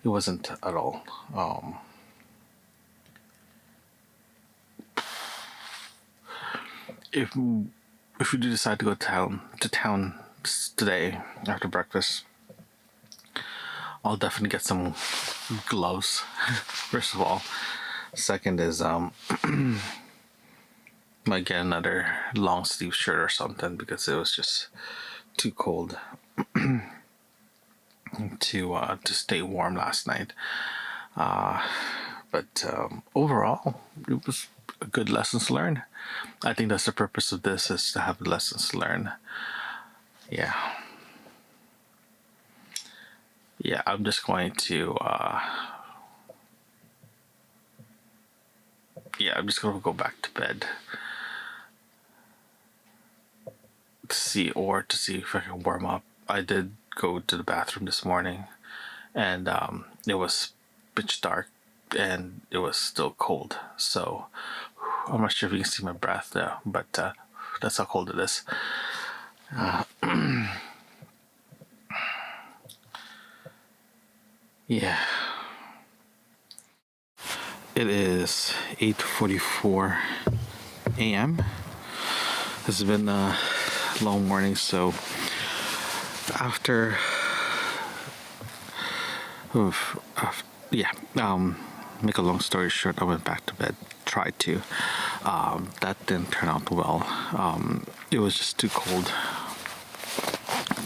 It wasn't at all. If we do decide to go to town today after breakfast, I'll definitely get some gloves. First of all, second is might get another long sleeve shirt or something because it was just too cold to stay warm last night. But overall, it was a good lessons learned. I think that's the purpose of this, is to have lessons learned. Yeah. Yeah, I'm just going to go back to bed to see if I can warm up. I did go to the bathroom this morning, and it was pitch dark, and it was still cold. So I'm not sure if you can see my breath now, but that's how cold it is. Yeah. It is 8:44 a.m. This has been a long morning, so after yeah, make a long story short, I went back to bed, tried to. That didn't turn out well. It was just too cold.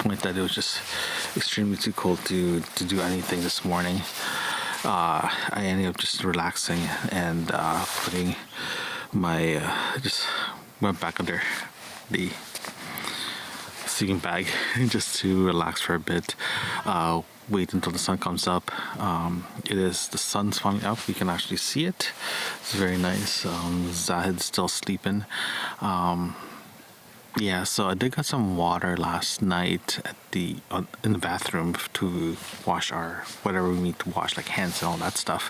Like that, it was just extremely too cold to do anything this morning. I ended up just relaxing and putting my just went back under the sleeping bag just to relax for a bit. Wait until the sun comes up. The sun's finally up. We can actually see it. It's very nice. Zahid's still sleeping. Yeah, so I did get some water last night in the bathroom to wash our whatever we need to wash, like hands and all that stuff.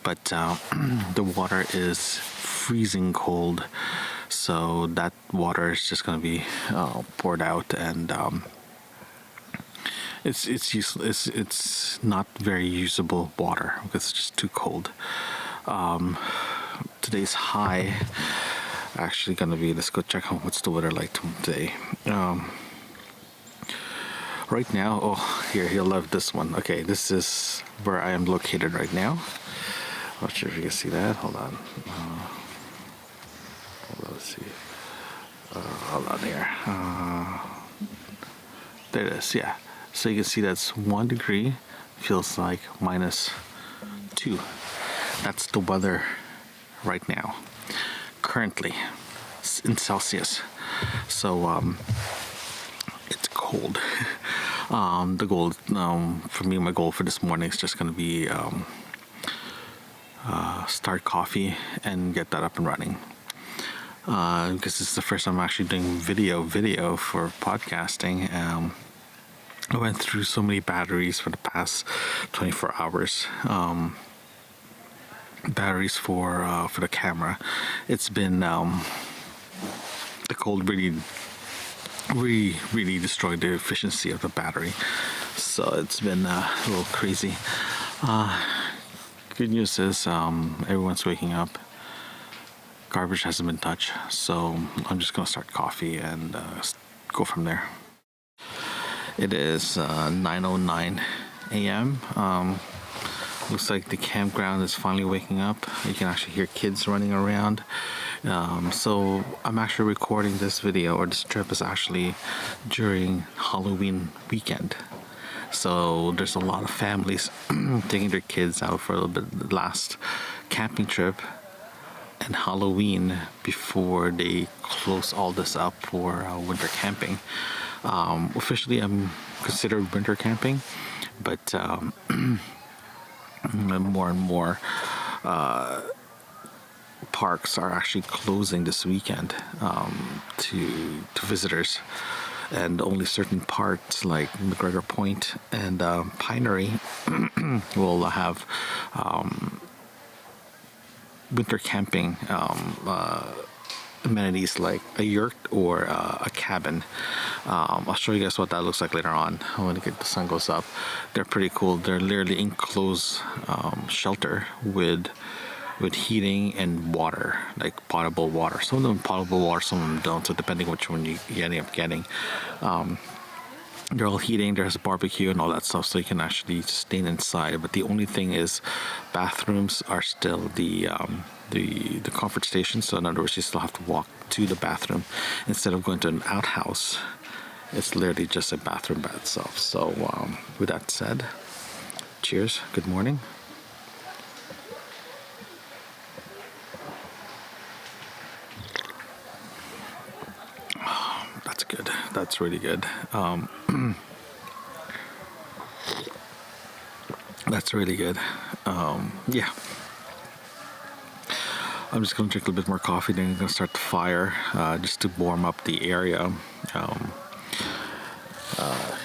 But the water is freezing cold, so that water is just gonna be poured out, and it's useless. It's not very usable water because it's just too cold. Today's high. Actually gonna be, let's go check out what's the weather like today. Right now, oh, here, you'll love this one. Okay, this is where I am located right now. Not sure if you can see that. Hold on. Let's see. Hold on here. There it is. Yeah. So you can see that's 1 degree. Feels like -2. That's the weather right now. Currently in Celsius, so it's cold. The goal for me, my goal for this morning is just going to be start coffee and get that up and running, because this is the first time I'm actually doing video for podcasting. I went through so many batteries for the past 24 hours. Batteries for the camera. It's been the cold really destroyed the efficiency of the battery, so it's been a little crazy. Good news is everyone's waking up. Garbage hasn't been touched, so I'm just gonna start coffee and go from there. It is 9:09 a.m. Looks like the campground is finally waking up. You can actually hear kids running around. So I'm actually recording this video, or this trip is actually during Halloween weekend. So there's a lot of families taking their kids out for a little bit, the last camping trip and Halloween before they close all this up for winter camping. Officially, I'm considered winter camping, but more and more parks are actually closing this weekend to visitors, and only certain parts like MacGregor Point and Pinery will have winter camping amenities like a yurt or a cabin. I'll show you guys what that looks like later on when the sun goes up. They're pretty cool. They're literally enclosed shelter with heating and water, like potable water. Some of them potable water, some of them don't. So depending which one you end up getting, they're all heating. There's a barbecue and all that stuff, so you can actually stay inside. But the only thing is, bathrooms are still the comfort station. So in other words, you still have to walk to the bathroom instead of going to an outhouse. It's literally just a bathroom by itself. So with that said, cheers. Good morning. That's good. That's really good. That's really good. Yeah. I'm just going to drink a little bit more coffee, then I'm going to start the fire just to warm up the area.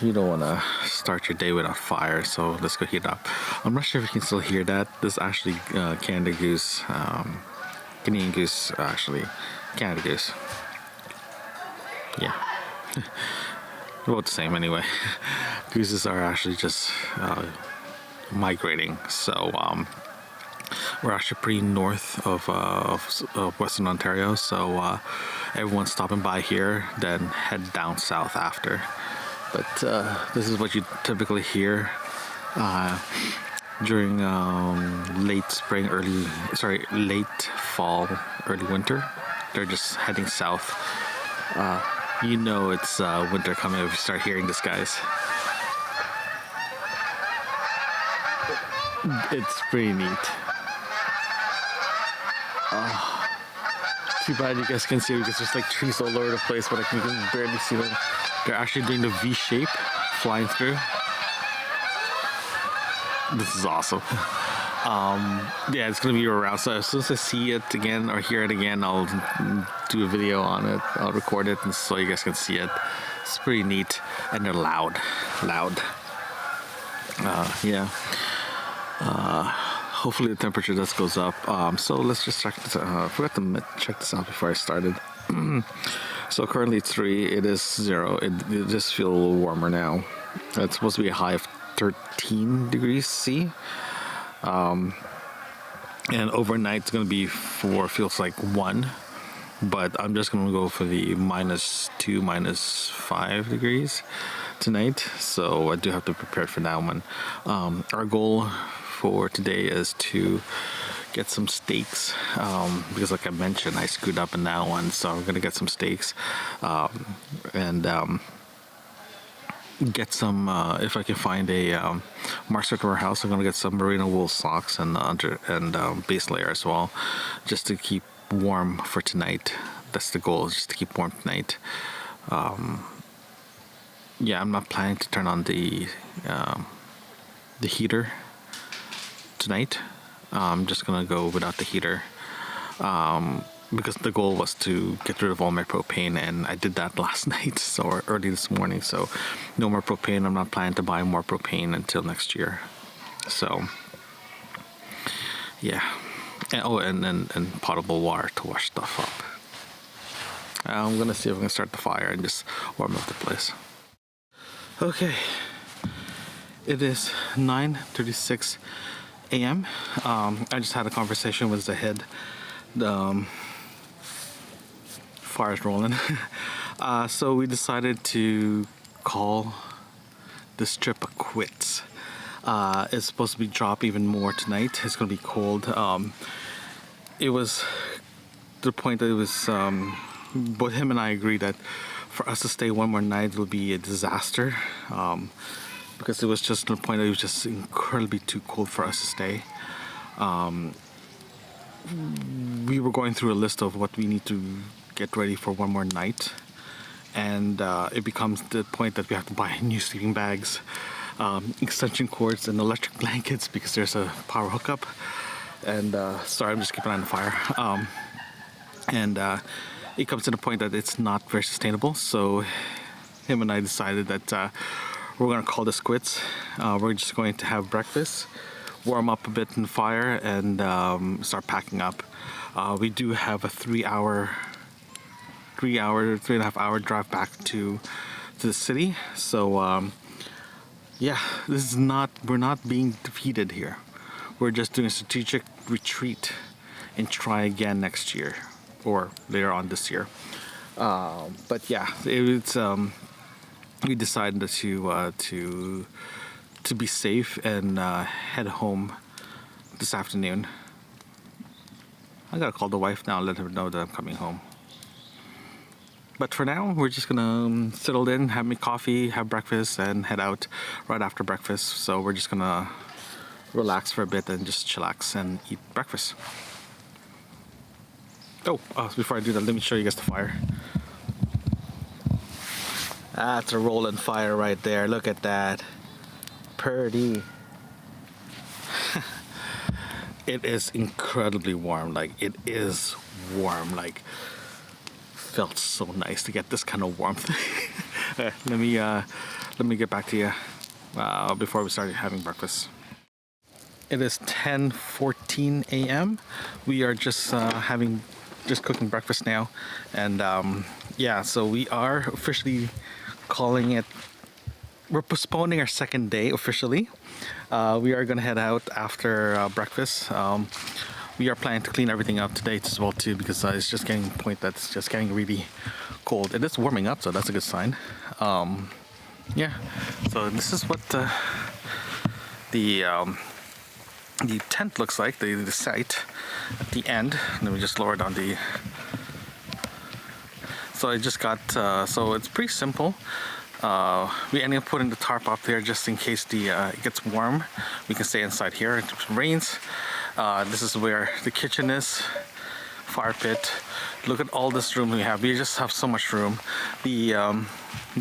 You don't want to start your day without fire, so let's go heat up. I'm not sure if you can still hear that. This is actually Canada Goose, Canadian Goose, actually. Canada Goose. Yeah. About the same anyway. Gooses are actually just migrating, so we're actually pretty north of Western Ontario, so everyone's stopping by here, then head down south after. But this is what you typically hear during late fall, early winter. They're just heading south. You know it's winter coming if you start hearing this, guys. It's pretty neat. Too bad you guys can see because there's like trees all over the place, but I can barely see them. They're actually doing the V shape, flying through. This is awesome. Yeah, it's gonna be around. So as soon as I see it again or hear it again, I'll do a video on it. I'll record it, and so you guys can see it. It's pretty neat, and they're loud. Yeah. Hopefully the temperature just goes up. So let's just check this. I forgot to check this out before I started. So currently it's 3. It is 0. It just feels a little warmer now. It's supposed to be a high of 13 degrees C. And overnight it's going to be 4, feels like 1. But I'm just going to go for the -2, -5 degrees tonight. So I do have to prepare for that one. Our goal for today is to get some steaks, because like I mentioned, I screwed up in that one. So I'm going to get some steaks and get some, if I can find a Mark's warehouse, I'm going to get some merino wool socks and base layer as well, just to keep warm for tonight. That's the goal, just to keep warm tonight. Yeah, I'm not planning to turn on the heater tonight. I'm just gonna go without the heater, because the goal was to get rid of all my propane, and I did that last night, so early this morning. So no more propane. I'm not planning to buy more propane until next year. So yeah. And potable water to wash stuff up. I'm gonna see if I can start the fire and just warm up the place. Okay, it is 9:36 a.m. I just had a conversation with Zahid. The fire's rolling. So we decided to call this trip a quits. It's supposed to be drop even more tonight. It's gonna be cold. It was to the point that it was both him and I agreed that for us to stay one more night will be a disaster, because it was just to the point that it was just incredibly too cold for us to stay. We were going through a list of what we need to get ready for one more night, and it becomes the point that we have to buy new sleeping bags, extension cords, and electric blankets because there's a power hookup. And sorry, I'm just keeping an eye on the fire. and it comes to the point that it's not very sustainable. So him and I decided that we're gonna call this quits. We're just going to have breakfast, warm up a bit in the fire, and start packing up. We do have a 3.5 hour drive back to the city. So yeah, we're not being defeated here. We're just doing a strategic retreat and try again next year or later on this year. But yeah, it's we decided to be safe and head home this afternoon. I gotta call the wife now and let her know that I'm coming home. But for now, we're just gonna settle in, have me coffee, have breakfast, and head out right after breakfast. So we're just gonna relax for a bit and just chillax and eat breakfast. Oh, before I do that, let me show you guys the fire. That's a rolling fire right there. Look at that. Pretty. It is incredibly warm. Like, it is warm. Like, felt so nice to get this kind of warmth. Let me get back to you before we start having breakfast. It is 10:14 a.m. We are just cooking breakfast now, and yeah, so we are officially calling it. We're postponing our second day officially. We are gonna head out after breakfast. We are planning to clean everything up today as well too, because it's just getting to the point that it's just getting really cold. It is warming up, so that's a good sign. Yeah, so this is what the tent looks like, the site at the end. Let me just lower down the. So I just got. So it's pretty simple. We ended up putting the tarp up there just in case it gets warm. We can stay inside here. If it rains. This is where the kitchen is, fire pit. Look at all this room we have. We just have so much room. The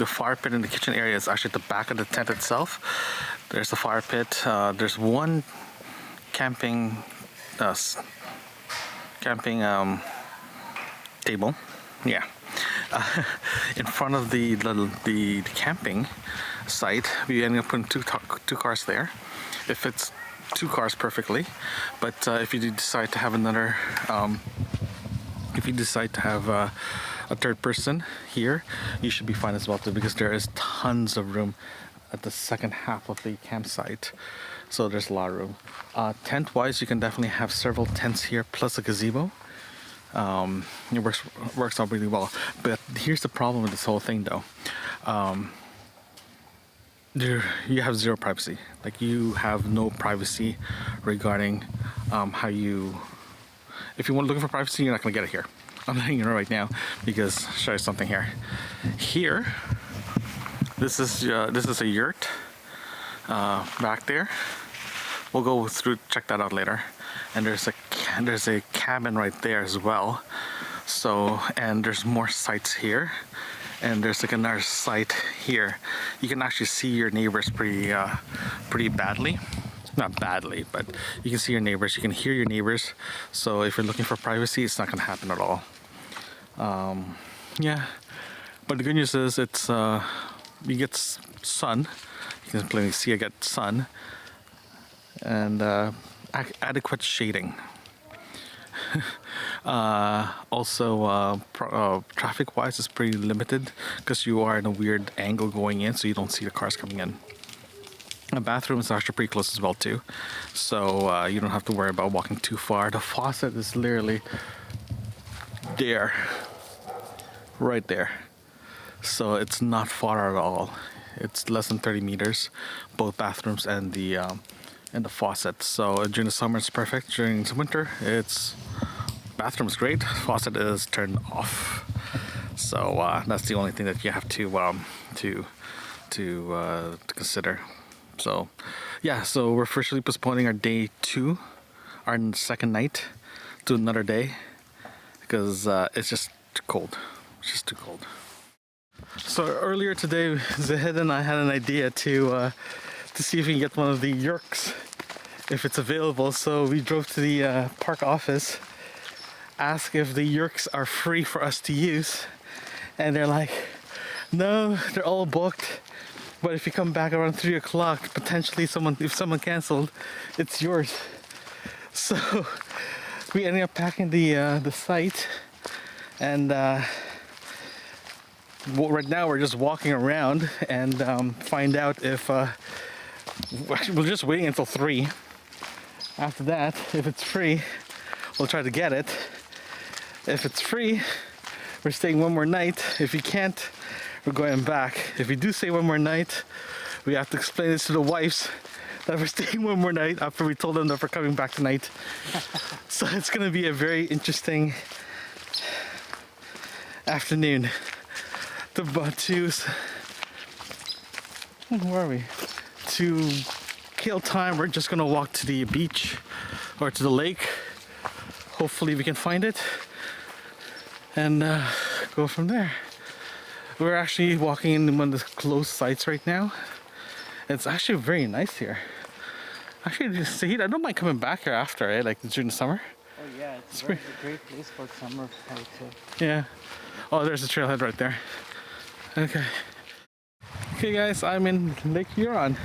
fire pit in the kitchen area is actually at the back of the tent itself. There's the fire pit. There's one camping table. Yeah. In front of the camping site, we ended up putting two cars there. It fits two cars perfectly, but if you decide to have another, if you decide to have a third person here, you should be fine as well too, because there is tons of room at the second half of the campsite. So there's a lot of room. Tent wise, you can definitely have several tents here plus a gazebo. It works out really well. But here's the problem with this whole thing though. You have zero privacy. Like, you have no privacy regarding how you. If you want looking for privacy, you're not gonna get it here. I'm letting you know right now, because I'll show you something here. Here, this is a yurt back there. We'll go through, check that out later. And there's a cabin right there as well. So, and there's more sites here. And there's like another site here. You can actually see your neighbors pretty badly. Not badly, but you can see your neighbors. You can hear your neighbors. So if you're looking for privacy, it's not gonna happen at all. Yeah, but the good news is you get sun. You can clearly see I get sun and adequate shading. Also, traffic wise, it's pretty limited because you are in a weird angle going in, so you don't see the cars coming in. The bathroom is actually pretty close as well too, so you don't have to worry about walking too far. The faucet is literally there, right there, so it's not far at all. It's less than 30 meters, both bathrooms and the faucet. So during the summer it's perfect. During the winter, bathroom is great. Faucet is turned off. So that's the only thing that you have to consider. So yeah, so we're officially postponing our day 2, our second night, to another day, because it's just too cold. It's just too cold. So earlier today, Zahid and I had an idea to see if we can get one of the yurks, if it's available. So we drove to the park office, ask if the yurks are free for us to use, and they're like, no, they're all booked. But if you come back around 3 o'clock, potentially if someone canceled, it's yours. So we ended up packing the site, and right now we're just walking around and find out if we're just waiting until 3. After that, if it's free, we'll try to get it. If it's free, we're staying one more night. If we can't, we're going back. If we do stay one more night, we have to explain this to the wives that we're staying one more night after we told them that we're coming back tonight. So it's gonna be a very interesting afternoon. Where are we? To kill time, we're just gonna walk to the beach or to the lake. Hopefully we can find it and go from there. We're actually walking in one of the closed sites right now. It's actually very nice here. Actually, Sahid, I don't mind coming back here after, right? Like during the summer. Oh yeah, it's a great place for summer, I would say. Yeah. Oh, there's the trailhead right there. Okay. Okay guys, I'm in Lake Huron.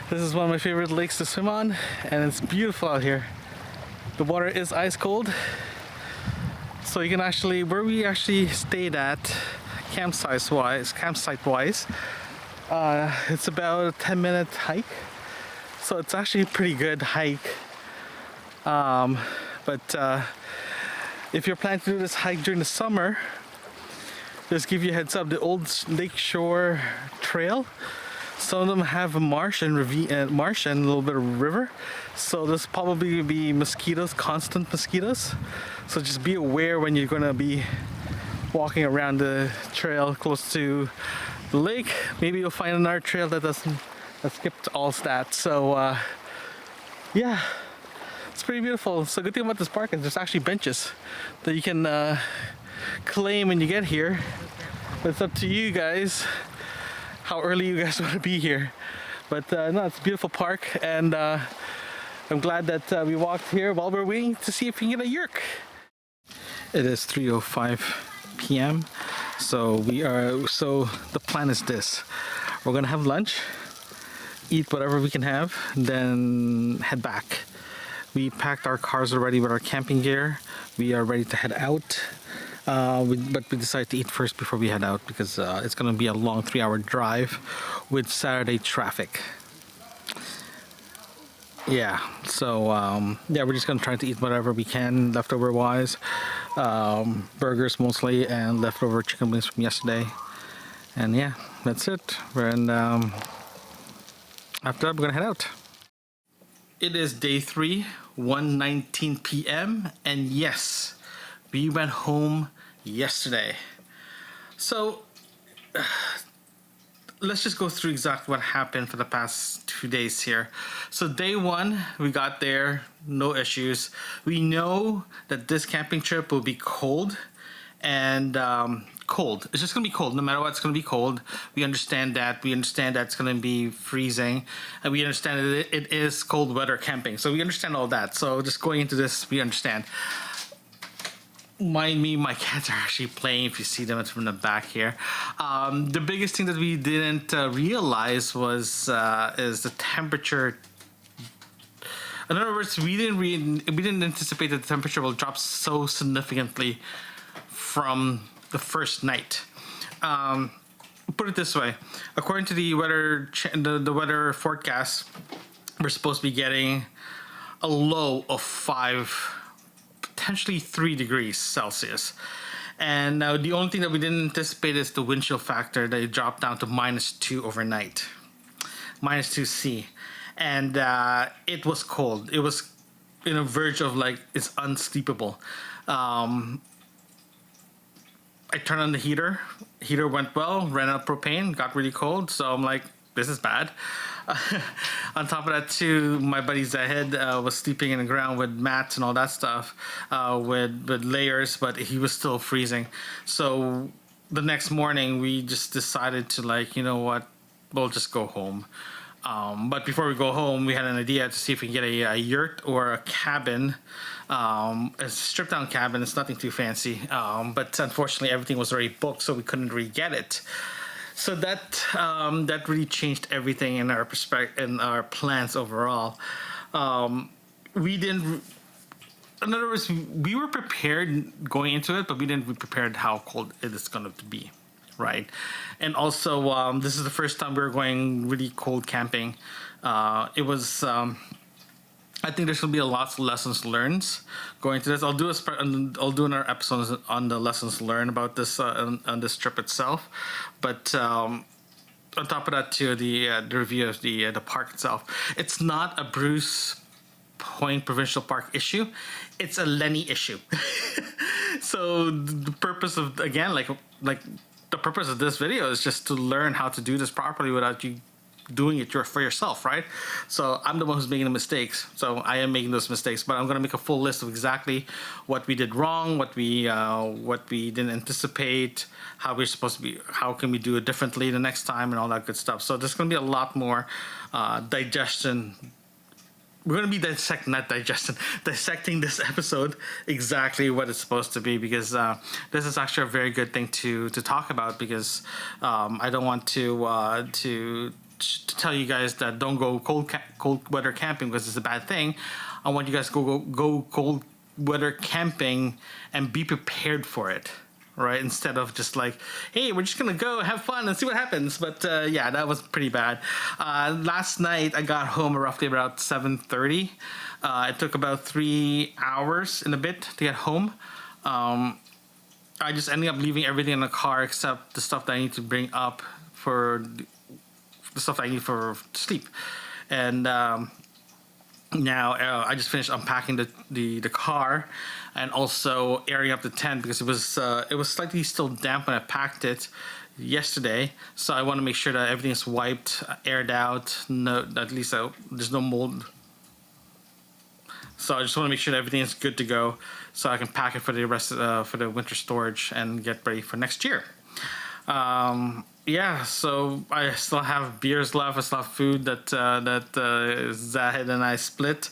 This is one of my favorite lakes to swim on, and it's beautiful out here. The water is ice cold. So you can actually, where we actually stayed at, campsite wise, it's about a 10-minute hike. So it's actually a pretty good hike. But if you're planning to do this hike during the summer, just give you a heads up, the old lake shore trail, some of them have a marsh and a little bit of river. So there's probably be mosquitoes, constant mosquitoes. So just be aware when you're gonna be walking around the trail close to the lake. Maybe you'll find another trail that skipped all that. So yeah, it's pretty beautiful. So good thing about this park is there's actually benches that you can claim when you get here. But it's up to you guys how early you guys want to be here. But no, it's a beautiful park, and I'm glad that we walked here while we're waiting to see if we can get a yurk. It is 3:05 p.m. So the plan is this: we're gonna have lunch, eat whatever we can have, then head back. We packed our cars already with our camping gear. We are ready to head out. But we decided to eat first before we head out because it's going to be a long 3-hour drive with Saturday traffic. Yeah, so yeah, we're just going to try to eat whatever we can leftover wise. Burgers mostly, and leftover chicken wings from yesterday. And yeah, that's it. And after that, we're going to head out. It is day 3, 1:19 p.m. and yes, we went home yesterday. So let's just go through exactly what happened for the past 2 days here. So day 1, we got there, no issues. We know that this camping trip will be cold and cold. It's just gonna be cold. No matter what, it's gonna be cold. We understand that. We understand that it's gonna be freezing, and we understand that it is cold weather camping. So we understand all that. So just going into this, we understand. Mind me, my cats are actually playing. If you see them, it's from the back here. The biggest thing that we didn't realize was is the temperature. In other words, we didn't anticipate that the temperature will drop so significantly from the first night. Put it this way: according to the weather forecast, we're supposed to be getting a low of 5, potentially 3 degrees Celsius. And now the only thing that we didn't anticipate is the wind chill factor that it dropped down to -2 overnight, -2 C. And it was cold. It was in a verge of like, it's unsleepable. I turned on the heater. Heater went well, ran out of propane, got really cold. So I'm like, this is bad. On top of that too, my buddy Zahid was sleeping in the ground with mats and all that stuff, with layers, but he was still freezing. So the next morning we just decided to, like, you know what, we'll just go home. But before we go home, we had an idea to see if we can get a yurt or a cabin, a stripped down cabin. It's nothing too fancy, but unfortunately everything was already booked, so we couldn't re-get it. So that really changed everything in our perspective and our plans overall. We didn't. In other words, we were prepared going into it, but we didn't be prepared how cold it is going to be, right? And also, this is the first time we were going really cold camping. It was. I think there's going to be lots of lessons learned going to this. I'll do another episode on the lessons learned about this on this trip itself. But on top of that, too, the review of the park itself. It's not a Bruce Point Provincial Park issue. It's a Lenny issue. So the purpose of, again, like the purpose of this video is just to learn how to do this properly without you doing it for yourself, right? So I'm the one who's making the mistakes. So I am making those mistakes, but I'm going to make a full list of exactly what we did wrong, what we didn't anticipate, how we're supposed to be, how can we do it differently the next time, and all that good stuff. So there's going to be a lot more digestion. We're going to be dissecting this episode exactly what it's supposed to be, because this is actually a very good thing to talk about, because I don't want to tell you guys that don't go cold weather camping because it's a bad thing. I want you guys to go cold weather camping and be prepared for it, right? Instead of just like, hey, we're just gonna go have fun and see what happens. But yeah, that was pretty bad. Last night I got home roughly about 7:30. It took about 3 hours and a bit to get home. I just ended up leaving everything in the car except the stuff that I need to bring up for the stuff I need for sleep. And now I just finished unpacking the car and also airing up the tent, because it was slightly still damp when I packed it yesterday. So I want to make sure that everything's wiped, aired out, at least there's no mold. So I just want to make sure that everything is good to go, so I can pack it for the rest for the winter storage and get ready for next year. Yeah, so I still have beers left. I still have food that Zahid and I split.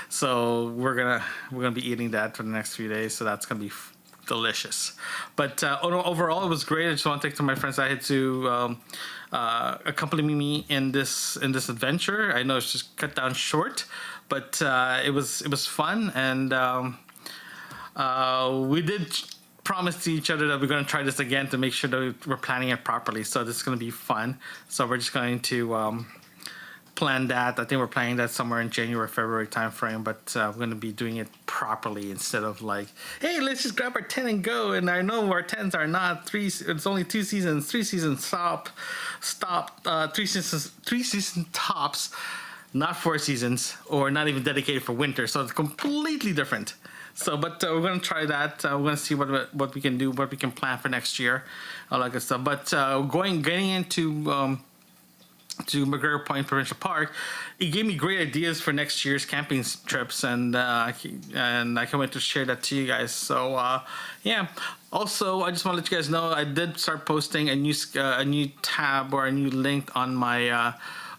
So we're gonna be eating that for the next few days. So that's gonna be delicious. But overall, it was great. I just want to thank my friend Zahid to accompany me in this adventure. I know it's just cut down short, but it was fun, and we did promise to each other that we're going to try this again to make sure that we're planning it properly. So this is going to be fun. So we're just going to plan that. I think we're planning that somewhere in January, February timeframe, but we're going to be doing it properly instead of like, hey, let's just grab our tent and go. And I know our tents are not it's only 2 seasons, 3 seasons stop, 3 season tops, not 4 seasons, or not even dedicated for winter. So it's completely different. So, but we're going to try that. We're going to see what we can do, what we can plan for next year, all that good stuff. But getting into to MacGregor Point Provincial Park, it gave me great ideas for next year's camping trips, and I can't wait to share that to you guys. So, yeah. Also, I just want to let you guys know I did start posting a new tab or a new link on my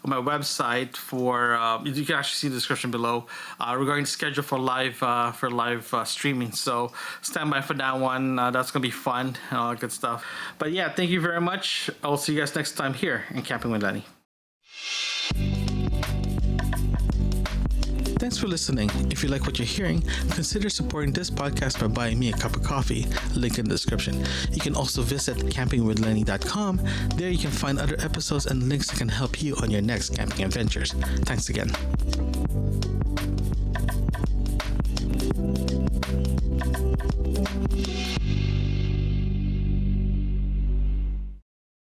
website for you can actually see the description below regarding the schedule for live streaming. So stand by for that one. That's gonna be fun and all that good stuff. But yeah, thank you very much. I'll see you guys next time here in Camping with Lenny. Thanks for listening. If you like what you're hearing, consider supporting this podcast by buying me a cup of coffee. Link in the description. You can also visit campingwithlenny.com. There you can find other episodes and links that can help you on your next camping adventures. Thanks again.